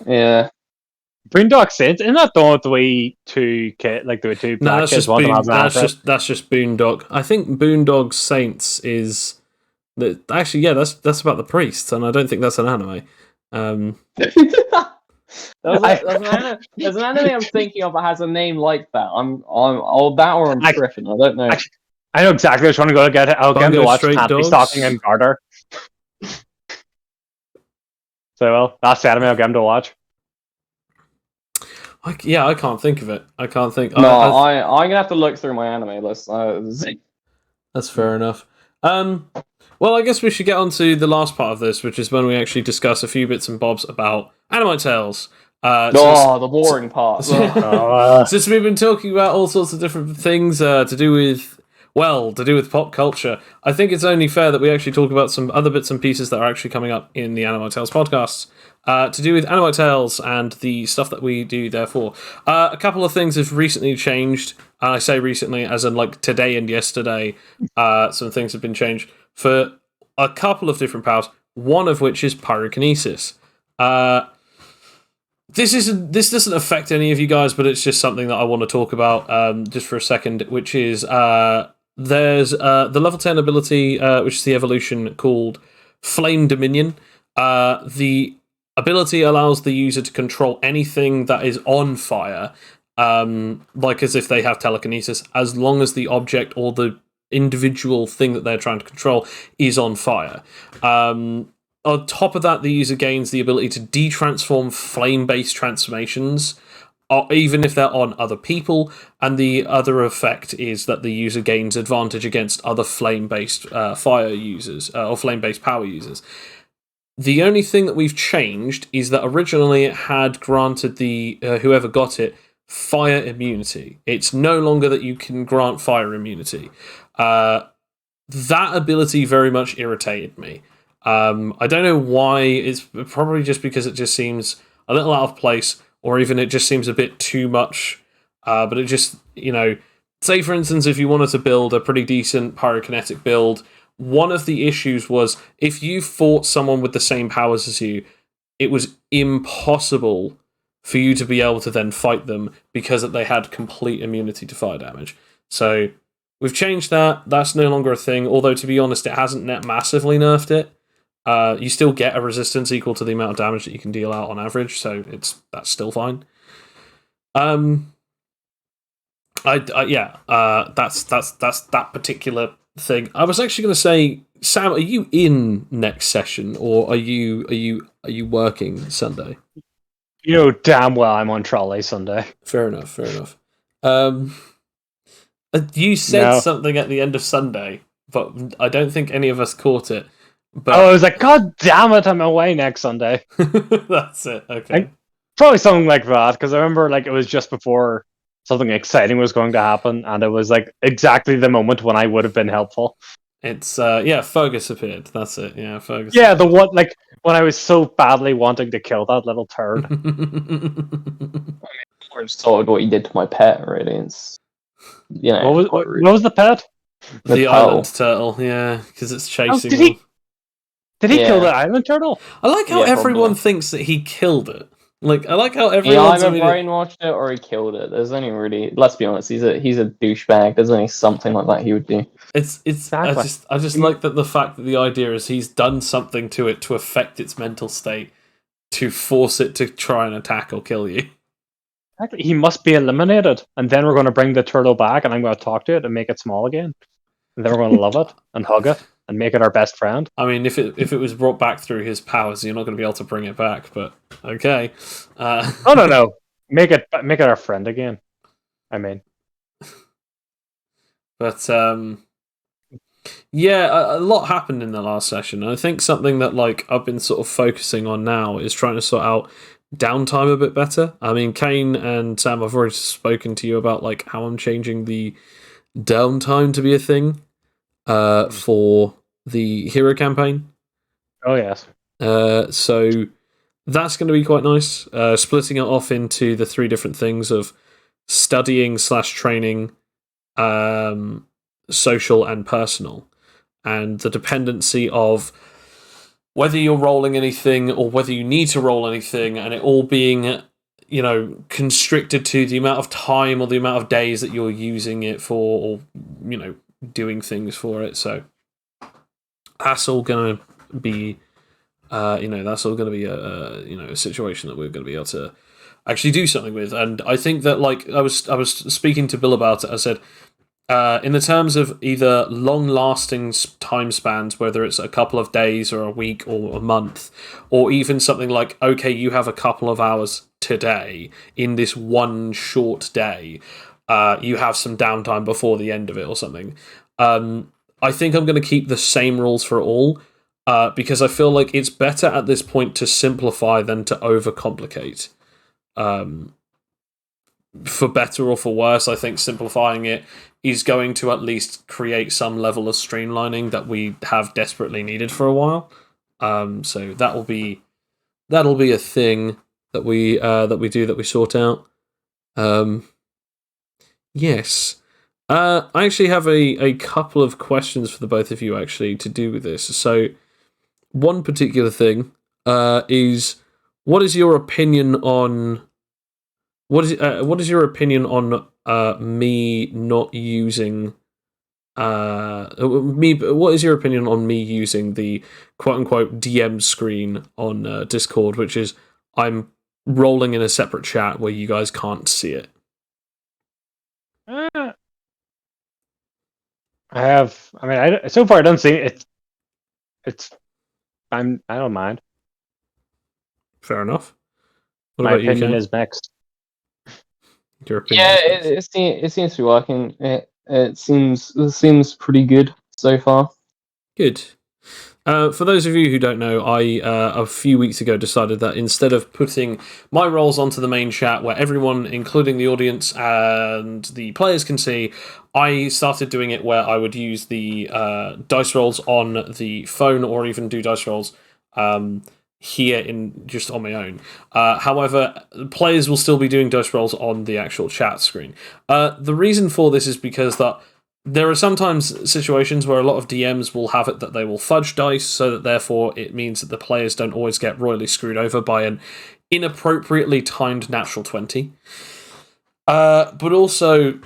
Boondock Saints? Isn't that the one with the two black kids? That's just Boondock. I think Boondock Saints is actually that's about the priests, and I don't think that's an anime. There's an anime I'm thinking of that has a name like that. I'm tripping. I don't know. I know exactly which one to go get. I'll get him to watch Panty Stocking and Garter. So, that's the anime I'll get him to watch. I can't think of it. I can't think. No, I'm going to have to look through my anime list. That's fair enough. Well, I guess we should get on to the last part of this, which is when we actually discuss a few bits and bobs about Animite Tales. The boring part. Since we've been talking about all sorts of different things to do with pop culture, I think it's only fair that we actually talk about some other bits and pieces that are actually coming up in the Animite Tales podcasts to do with Animite Tales and the stuff that we do therefore. A couple of things have recently changed, and I say recently as in like today and yesterday. Some things have been changed for a couple of different powers, one of which is pyrokinesis. This doesn't affect any of you guys, but it's just something that I want to talk about just for a second, which is there's the level 10 ability, which is the evolution called Flame Dominion. The ability allows the user to control anything that is on fire, like as if they have telekinesis, as long as the object or the individual thing that they're trying to control is on fire. On top of that, the user gains the ability to de-transform flame-based transformations, even if they're on other people, and the other effect is that the user gains advantage against other flame-based fire users, or flame-based power users. The only thing that we've changed is that originally it had granted the whoever got it fire immunity. It's no longer that you can grant fire immunity. That ability very much irritated me. I don't know why. It's probably just because it just seems a little out of place, or even it just seems a bit too much. But it just, say for instance, if you wanted to build a pretty decent pyrokinetic build one of the issues was if you fought someone with the same powers as you, it was impossible for you to be able to then fight them because they had complete immunity to fire damage. So we've changed that. That's no longer a thing, although to be honest, it hasn't massively nerfed it. You still get a resistance equal to the amount of damage that you can deal out on average, so that's still fine. That's that particular thing. I was actually going to say, Sam, are you in next session, or are you working Sunday? You know damn well I'm on trolley Sunday. Fair enough. You said something at the end of Sunday, but I don't think any of us caught it. But I was like, God damn it, I'm away next Sunday. That's it. Okay. Probably something like that, because I remember it was just before something exciting was going to happen, and it was exactly the moment when I would have been helpful. It's Fergus appeared. That's it. Yeah, Fergus. Yeah, the one when I was so badly wanting to kill that little turd. I was told what you did to my pet. Really, it's what was the pet? The island turtle. Yeah, because it's chasing. Did he kill the island turtle? I like how everyone thinks that he killed it. I like how everyone's either brainwashed it or he killed it. There's only really, let's be honest, he's a douchebag. There's only something like that he would do. It's exactly. I just like that the fact that the idea is he's done something to it to affect its mental state, to force it to try and attack or kill you. Exactly. He must be eliminated, and then we're going to bring the turtle back, and I'm going to talk to it and make it small again, and then we're going to love it and hug it and make it our best friend. I mean, if it was brought back through his powers, you're not going to be able to bring it back. But okay. Oh no, make it our friend again. I mean, but yeah, a lot happened in the last session. And I think something that I've been sort of focusing on now is trying to sort out downtime a bit better. I mean, Kane and Sam, I've already spoken to you about how I'm changing the downtime to be a thing for the hero campaign. Oh yes. So that's going to be quite nice. Splitting it off into the 3 different things of studying/training, social and personal, and the dependency of whether you're rolling anything or whether you need to roll anything, and it all being constricted to the amount of time or the amount of days that you're using it for, or doing things for it. So that's all going to be that's all going to be a situation that we're going to be able to actually do something with. And I think that I was speaking to Bill about it. I said, in the terms of either long-lasting time spans, whether it's a couple of days or a week or a month, or even something okay, you have a couple of hours today in this one short day, you have some downtime before the end of it or something. I think I'm going to keep the same rules for all, because I feel like it's better at this point to simplify than to overcomplicate. For better or for worse, I think simplifying it is going to at least create some level of streamlining that we have desperately needed for a while. So that'll be a thing that we sort out. Yes. I actually have a couple of questions for the both of you actually to do with this. So one particular thing is, what is your opinion on me not using what is your opinion on me using the quote-unquote DM screen on Discord, which is I'm rolling in a separate chat where you guys can't see it? So far I don't see it. I don't mind. Fair enough. My opinion is mixed. Your opinion is mixed. It seems to be working. It seems pretty good so far. Good. For those of you who don't know, I a few weeks ago decided that instead of putting my roles onto the main chat where everyone, including the audience and the players, can see, I started doing it where I would use the dice rolls on the phone, or even do dice rolls here in just on my own. However, players will still be doing dice rolls on the actual chat screen. The reason for this is because that there are sometimes situations where a lot of DMs will have it that they will fudge dice, so that therefore it means that the players don't always get royally screwed over by an inappropriately timed natural 20. But also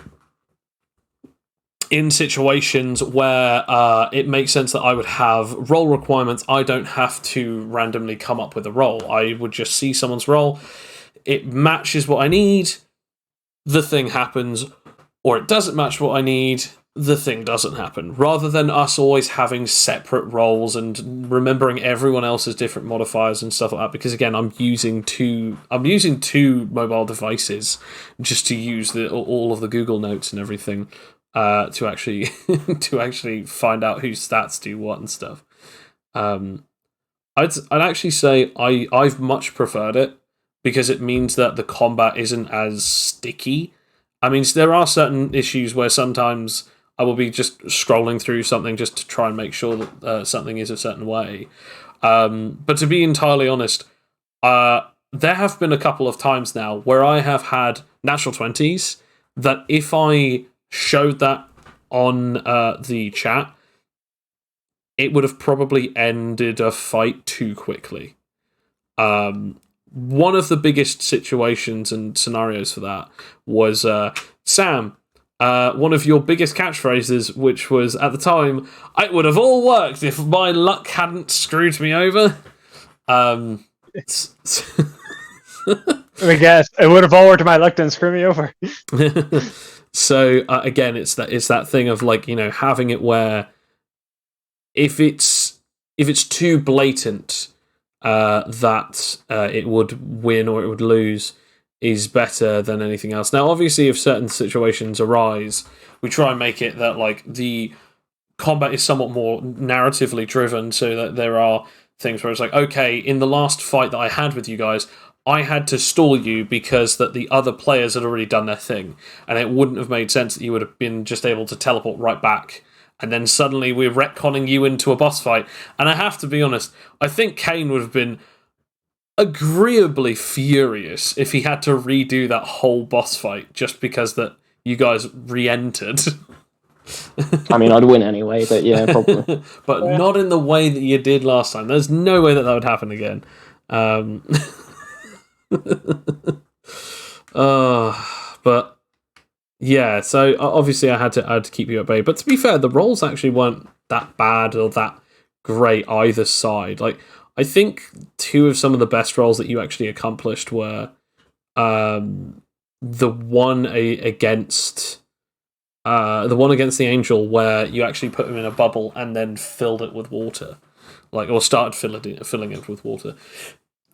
in situations where it makes sense that I would have roll requirements, I don't have to randomly come up with a roll. I would just see someone's roll, it matches what I need, the thing happens, or it doesn't match what I need, the thing doesn't happen. Rather than us always having separate rolls and remembering everyone else's different modifiers and stuff like that. Because again, I'm using two mobile devices just to use all of the Google Notes and everything to actually find out whose stats do what and stuff. I'd actually say I've much preferred it because it means that the combat isn't as sticky. I mean, there are certain issues where sometimes I will be just scrolling through something just to try and make sure that something is a certain way. But to be entirely honest, there have been a couple of times now where I have had natural 20s that if I showed that on the chat, it would have probably ended a fight too quickly. One of the biggest situations and scenarios for that was Sam, one of your biggest catchphrases, which was at the time, "It would have all worked if my luck hadn't screwed me over." I guess it would have all worked if my luck didn't screw me over. So again, it's that thing of like, you know, having it where if it's too blatant that it would win or it would lose is better than anything else. Now, obviously, if certain situations arise, we try and make it that like the combat is somewhat more narratively driven, so that there are things where it's like, okay, in the last fight that I had with you guys, I had to stall you because that the other players had already done their thing, and it wouldn't have made sense that you would have been just able to teleport right back. And then suddenly we're retconning you into a boss fight. And I have to be honest, I think Kane would have been agreeably furious if he had to redo that whole boss fight just because that you guys re-entered. I mean, I'd win anyway, but yeah, probably. But not in the way that you did last time. There's no way that would happen again. But yeah, so obviously I had to keep you at bay. But to be fair, the rolls actually weren't that bad or that great either side. Like, I think two of some of the best rolls that you actually accomplished were the one against the angel, where you actually put him in a bubble and then filled it with water, like, or started filling it with water.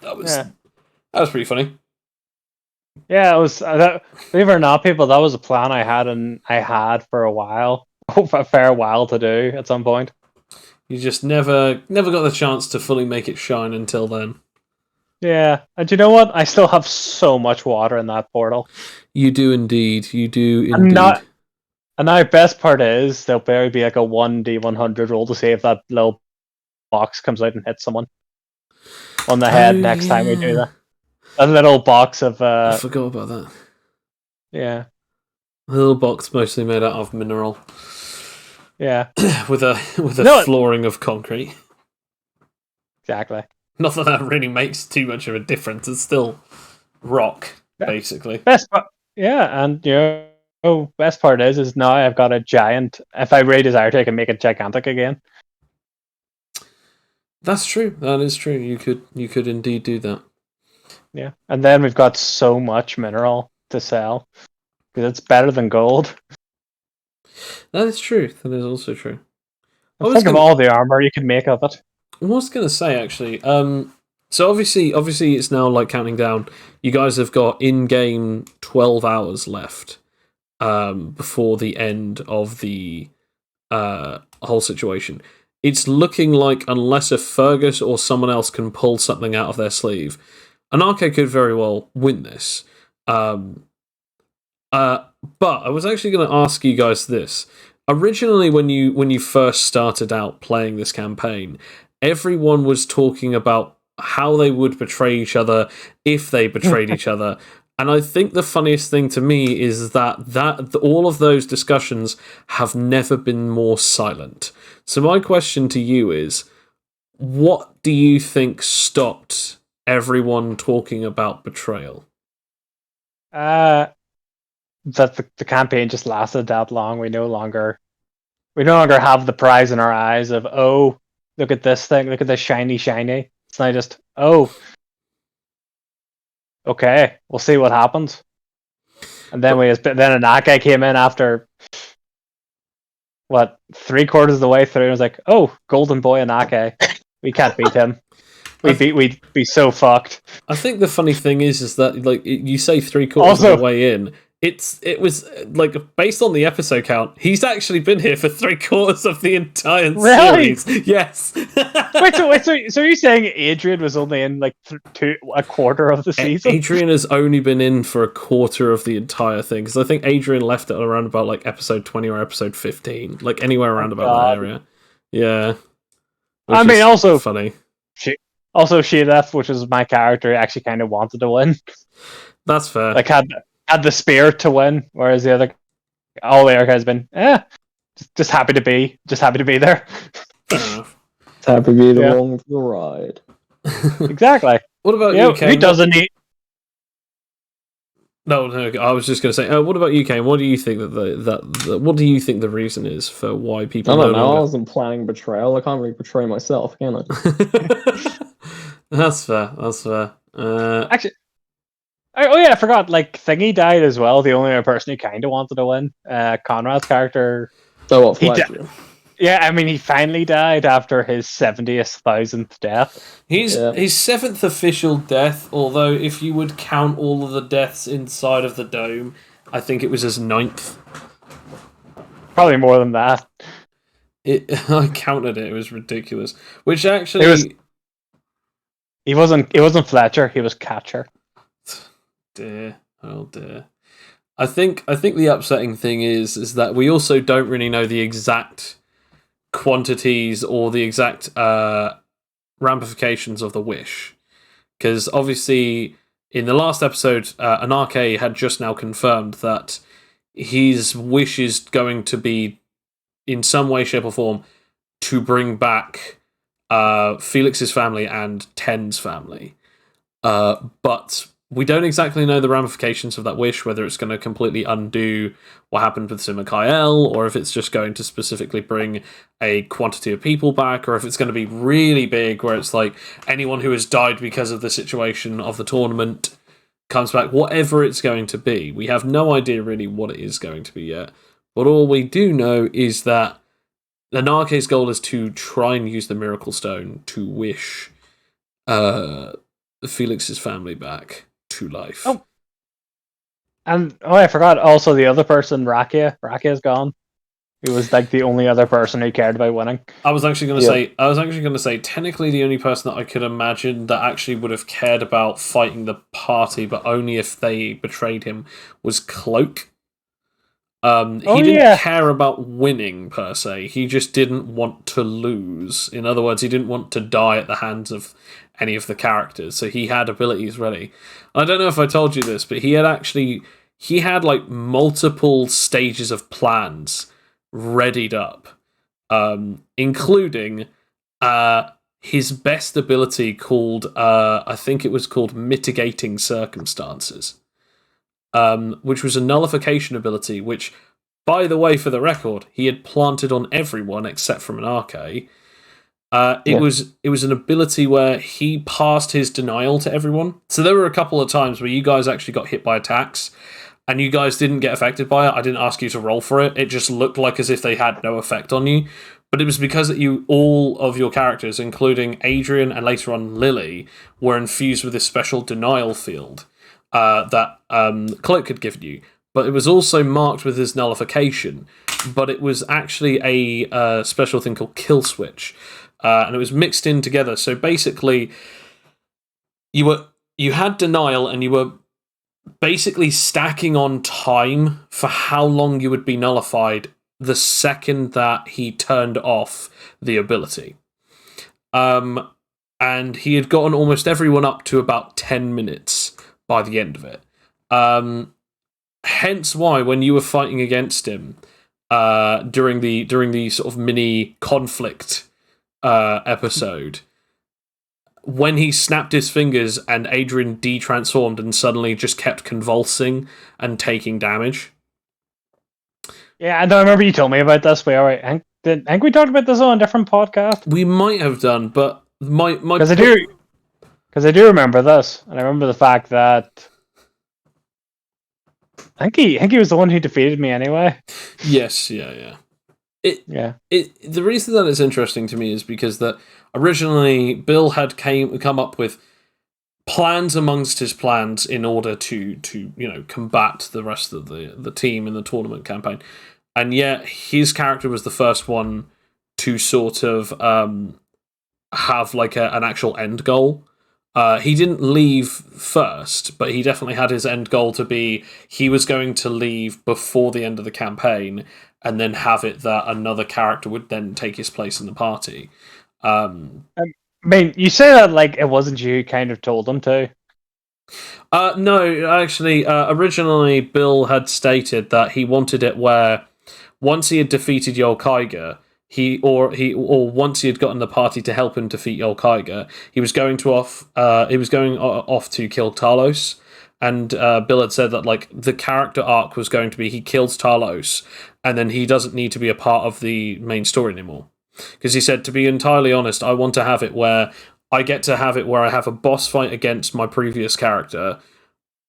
That was pretty funny. Yeah, it was. Believe it or not, people, that was a plan I had for a while, a fair while to do at some point. You just never got the chance to fully make it shine until then. Yeah, and you know what? I still have so much water in that portal. You do indeed. You do indeed. And now, best part is there'll barely be like a 1d100 roll to see if that little box comes out and hits someone on the head next time we do that. A little box of. I forgot about that. Yeah. A little box mostly made out of mineral. Yeah. with a flooring of concrete. Exactly. Not that really makes too much of a difference. It's still rock, basically. And best part is now I've got a giant. If I really desire to, I can make it gigantic again. That's true. That is true. You could indeed do that. Yeah, and then we've got so much mineral to sell because it's better than gold. That is true. That is also true. Think of all the armor you can make of it. I was going to say, actually, so obviously it's now like counting down. You guys have got in-game 12 hours left before the end of the whole situation. It's looking like, unless a Fergus or someone else can pull something out of their sleeve, Anarcho could very well win this. But I was actually going to ask you guys this. Originally, when you first started out playing this campaign, everyone was talking about how they would betray each other if they betrayed each other. And I think the funniest thing to me is that all of those discussions have never been more silent. So my question to you is, what do you think stopped everyone talking about betrayal? That the campaign just lasted that long. We no longer have the prize in our eyes of, oh, look at this thing, look at this shiny. It's not just, oh, okay, we'll see what happens. And then then Anake came in after what, 3/4 of the way through, and was like, oh, Golden Boy Anake, we can't beat him. We'd be so fucked. I think the funny thing is that like you say 3/4 of the way in. It was like based on the episode count. He's actually been here for 3/4 of the entire series. Yes. wait. So you're saying Adrian was only in like a quarter of the season? Adrian has only been in for a quarter of the entire thing because I think Adrian left it around about like episode 20 or episode 15, like anywhere around about that area. Yeah. I mean, also funny. She left, which was my character actually kind of wanted to win. That's fair. Like had the spirit to win, whereas the other all the other guys been just happy to be there. Fair enough. It's happy to be along for the ride. Exactly. What about you, Kane? Who doesn't need? No, I was just going to say. What about you, Kane? What do you think what do you think the reason is for why people? I don't know. I wasn't planning betrayal. I can't really betray myself, can I? That's fair. Actually, I forgot. Like Thingy died as well. The only other person who kind of wanted to win. Conrad's character. Oh, what? Fletcher? Yeah, I mean, he finally died after his 70,000th death. His 7th official death, although if you would count all of the deaths inside of the dome, I think it was his 9th. Probably more than that. I counted it. It was ridiculous. Which actually, He wasn't Fletcher. He was Catcher. Dear, oh dear. I think the upsetting thing is that we also don't really know the exact quantities or the exact ramifications of the wish, because obviously in the last episode Anake had just now confirmed that his wish is going to be in some way, shape or form to bring back Felix's family and Ten's family, but we don't exactly know the ramifications of that wish, whether it's going to completely undo what happened with Simakael, or if it's just going to specifically bring a quantity of people back, or if it's going to be really big, where it's like anyone who has died because of the situation of the tournament comes back. Whatever it's going to be, we have no idea really what it is going to be yet. But all we do know is that Anake's goal is to try and use the Miracle Stone to wish Felix's family back to life. Oh, and I forgot also the other person, Rakia. Rakia's gone. He was like the only other person who cared about winning. I was actually going to say technically the only person that I could imagine that actually would have cared about fighting the party, but only if they betrayed him, was Cloak. He didn't care about winning per se. He just didn't want to lose. In other words, he didn't want to die at the hands of any of the characters. So he had abilities ready. I don't know if I told you this, but he had like multiple stages of plans readied up, including his best ability called I think it was called Mitigating Circumstances. Which was a nullification ability, which, by the way, for the record, he had planted on everyone except from Anake. It was an ability where he passed his denial to everyone. So there were a couple of times where you guys actually got hit by attacks, and you guys didn't get affected by it. I didn't ask you to roll for it. It just looked like as if they had no effect on you. But it was because that all of your characters, including Adrian and later on Lily, were infused with this special denial field that Cloak had given you, but it was also marked with his nullification. But it was actually a special thing called Kill Switch, and it was mixed in together. So basically, you had denial, and you were basically stacking on time for how long you would be nullified the second that he turned off the ability. And he had gotten almost everyone up to about 10 minutes by the end of it. Hence why when you were fighting against him during the sort of mini conflict episode, when he snapped his fingers and Adrian de-transformed and suddenly just kept convulsing and taking damage. Yeah, I don't remember you told me about this. I think we talked about this on a different podcast. We might have done, but my because I do remember this, and I remember the fact that I think he was the one who defeated me anyway. Yes, yeah. The reason that it's interesting to me is because that originally Bill had come up with plans amongst his plans in order to combat the rest of the team in the tournament campaign, and yet his character was the first one to sort of have like an actual end goal. He didn't leave first, but he definitely had his end goal to be he was going to leave before the end of the campaign, and then have it that another character would then take his place in the party. I mean, you say that like it wasn't you who kind of told him to. No, actually, originally Bill had stated that he wanted it where once he had defeated Yol Kiger, or once he had gotten the party to help him defeat Yol Kiger, he was going off to kill Talos. And Bill had said that like the character arc was going to be he kills Talos, and then he doesn't need to be a part of the main story anymore. Because he said, to be entirely honest, I want to have it where I get to have it where I have a boss fight against my previous character.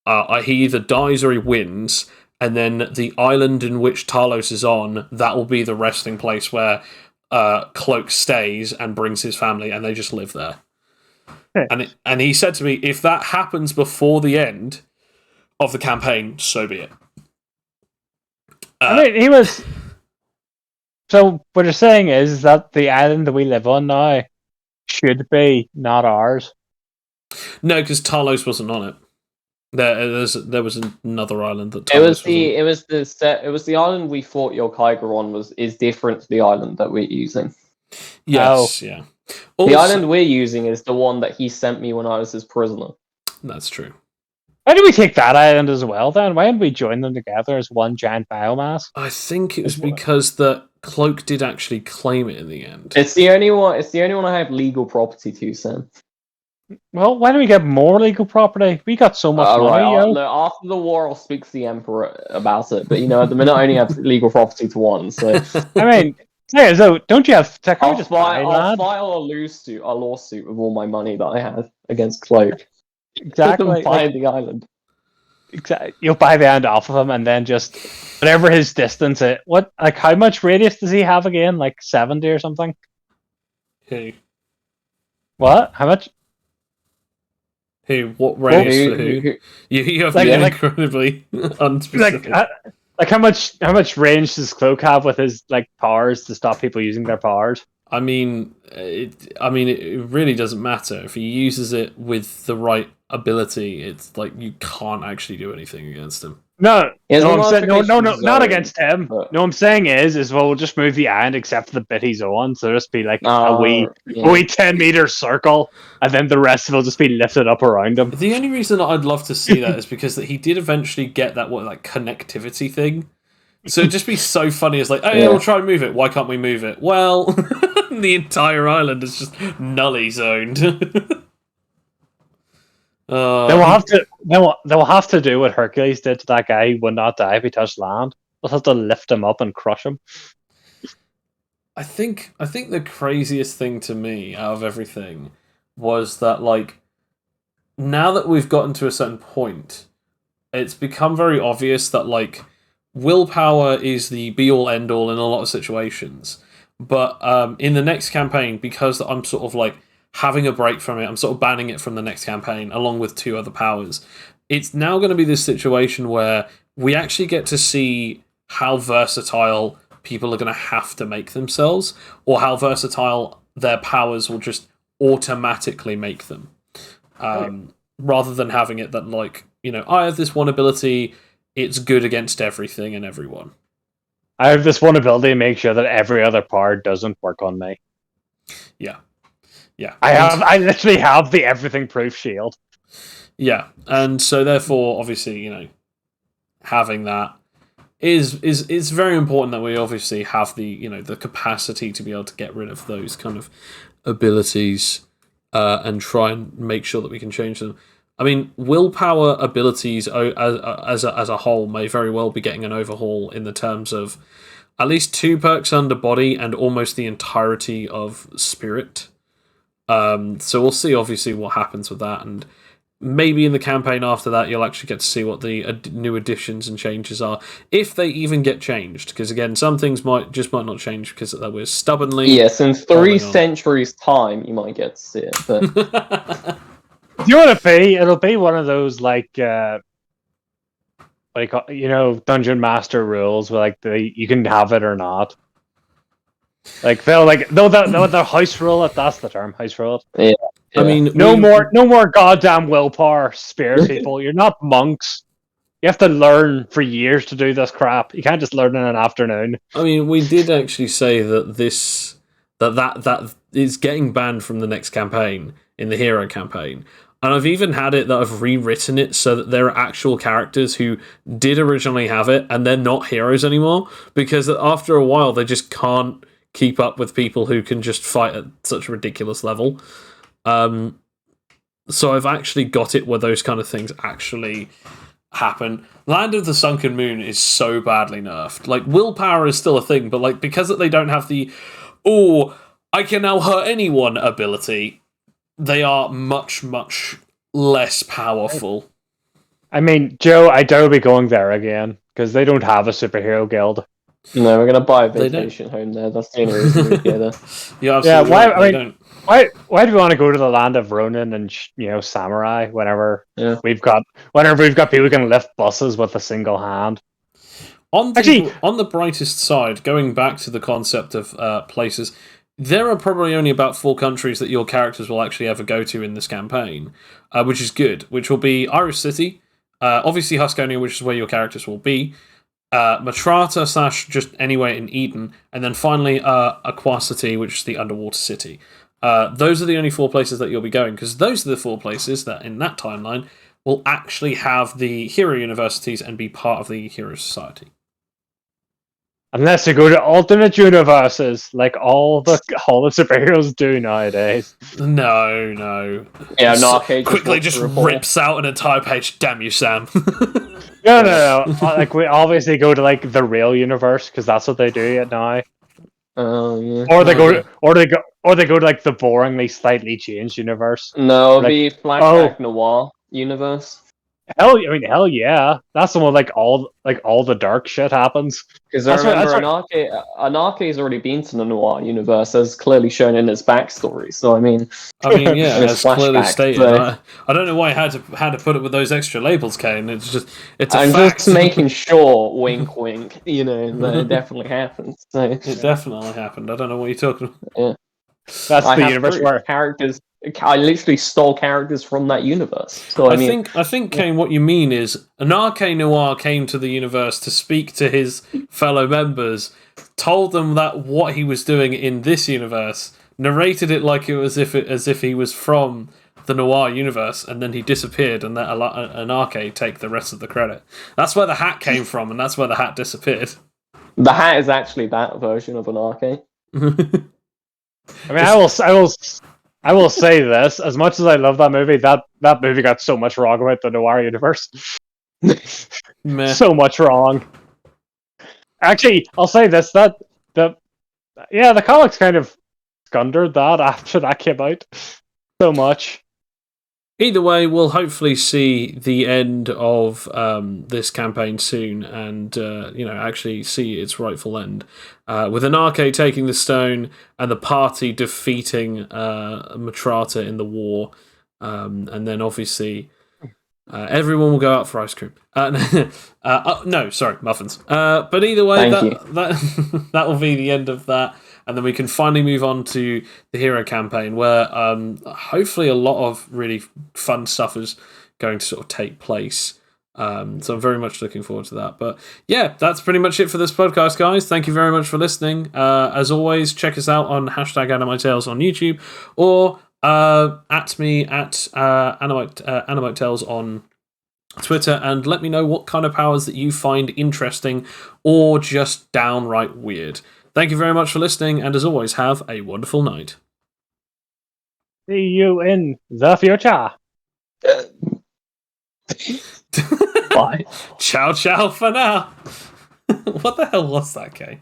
He either dies or he wins, and then the island in which Talos is on, that will be the resting place where Cloak stays and brings his family, and they just live there. And he said to me, if that happens before the end of the campaign, so be it. I mean, he was... So what you're saying is that the island that we live on now should be not ours? No, because Talos wasn't on it. There was another island that Talos it was the island we fought Yol Kiger on is different to the island that we're using. Yes, yeah. Also, the island we're using is the one that he sent me when I was his prisoner. That's true. Why did we take that island as well then? Why didn't we join them together as one giant biomass? I think it was because the Cloak did actually claim it in the end. It's the only one I have legal property to, Sam. Well, why don't we get more legal property? We got so much money, right. After the war, I'll speak to the Emperor about it. But at the minute, I only have legal property to one. So I mean, yeah. So don't you have? I'll file a lawsuit with all my money that I have against Cloak. Exactly. Buy the island. Exactly. You'll buy the island off of him, and then just whatever his distance is. How much radius does he have again? Like 70 or something? Who? What? How much? Who? What radius for who? You have to be incredibly unspecific. Like how much range does Cloak have with his powers to stop people using their powers? I mean, it really doesn't matter if he uses it with the right ability. It's like you can't actually do anything against him. No, not against him. But... No, I'm saying is we'll just move the island except for the bit he's on, so just be like a wee 10-meter circle, and then the rest of it will just be lifted up around him. The only reason I'd love to see that is because he did eventually get that connectivity thing. So it'd just be so funny. It's like, oh yeah, we'll try and move it. Why can't we move it? Well, the entire island is just nully zoned. They will have to do what Hercules did to that guy who would not die if he touched land. They'll have to lift him up and crush him. I think the craziest thing to me out of everything was that now that we've gotten to a certain point, it's become very obvious that willpower is the be all end all in a lot of situations. But in the next campaign, because I'm sort of having a break from it, I'm sort of banning it from the next campaign, along with 2 other powers. It's now going to be this situation where we actually get to see how versatile people are going to have to make themselves, or how versatile their powers will just automatically make them. Rather than having it that, I have this one ability, it's good against everything and everyone. I have this one ability to make sure that every other power doesn't work on me. Yeah. I literally have the everything proof shield. Yeah, and so therefore, obviously, having that is very important that we obviously have the capacity to be able to get rid of those kind of abilities and try and make sure that we can change them. I mean, willpower abilities as a whole may very well be getting an overhaul in the terms of at least 2 perks under body and almost the entirety of spirit. So we'll see obviously what happens with that, and maybe in the campaign after that you'll actually get to see what the new additions and changes are, if they even get changed, because again some things might not change because we're stubbornly in 3 centuries time you might get to see it, but you know what it'll be one of those like dungeon master rules where you can have it or not. Like they'll house rule it. That's the term, house rule it. Yeah. I mean, no more goddamn willpower, spirit people. You're not monks. You have to learn for years to do this crap. You can't just learn in an afternoon. I mean, we did actually say that that is getting banned from the next campaign, in the hero campaign. And I've even had it that I've rewritten it so that there are actual characters who did originally have it and they're not heroes anymore, because after a while they just can't keep up with people who can just fight at such a ridiculous level. So I've actually got it where those kind of things actually happen. Land of the Sunken Moon is so badly nerfed. Like, willpower is still a thing, but like because they don't have the I can now hurt anyone ability, they are much, much less powerful. I mean, Joe, I doubt we'll be going there again because they don't have a superhero guild. No, we're gonna buy a vacation home there. That's the only reason we go there. Yeah, why do we want to go to the land of Ronin and samurai whenever we've got people who can lift buses with a single hand? On the brightest side, going back to the concept of places, there are probably only about 4 countries that your characters will actually ever go to in this campaign, which is good. Which will be Irish City, obviously Huskonia, which is where your characters will be. Matrata / just anywhere in Eden, and then finally Aqua City, which is the underwater city. Those are the only 4 places that you'll be going, because those are the 4 places that in that timeline will actually have the hero universities and be part of the hero society. Unless you go to alternate universes, like all the superheroes do nowadays. No. Yeah, Narcade quickly just rips out an entire page. Damn you, Sam. No. Like, we obviously go to like the real universe because that's what they do now. Oh yeah. Or they go to like the boringly slightly changed universe. No, it'll be Flashback Noir universe. Hell yeah! That's the one like all the dark shit happens. Because I remember Anarchy's already been to the Noir universe, as clearly shown in his backstory. So I mean, yeah, as clearly stated. So, I don't know why I had to put it with those extra labels, Kane. It's a I'm fact. just making sure, wink, wink. That it definitely happened. So. It definitely happened. I don't know what you're talking about. Yeah, that's the universe where characters. I literally stole characters from that universe. So I think, Kane, what you mean is Anarchy Noir came to the universe to speak to his fellow members, told them that what he was doing in this universe, narrated it like it was as if he was from the Noir universe, and then he disappeared, and let Anarchy take the rest of the credit. That's where the hat came from, and that's where the hat disappeared. The hat is actually that version of Anarchy. I mean, I will say this: as much as I love that movie, that movie got so much wrong about the Noir universe. So much wrong. Actually, I'll say this: the comics kind of squandered that after that came out so much. Either way, we'll hopefully see the end of this campaign soon, and actually see its rightful end, with Anarchy taking the stone and the party defeating Matrata in the war, and then obviously everyone will go out for ice cream. No, sorry, muffins. But either way, that will be the end of that. And then we can finally move on to the hero campaign, where hopefully a lot of really fun stuff is going to sort of take place. So I'm very much looking forward to that. But yeah, that's pretty much it for this podcast, guys. Thank you very much for listening. As always, check us out on #AnimiteTales on YouTube, or At me at Animite Tales on Twitter, and let me know what kind of powers that you find interesting or just downright weird. Thank you very much for listening, and as always, have a wonderful night. See you in the future. Bye. Ciao, ciao for now. What the hell was that, Kay?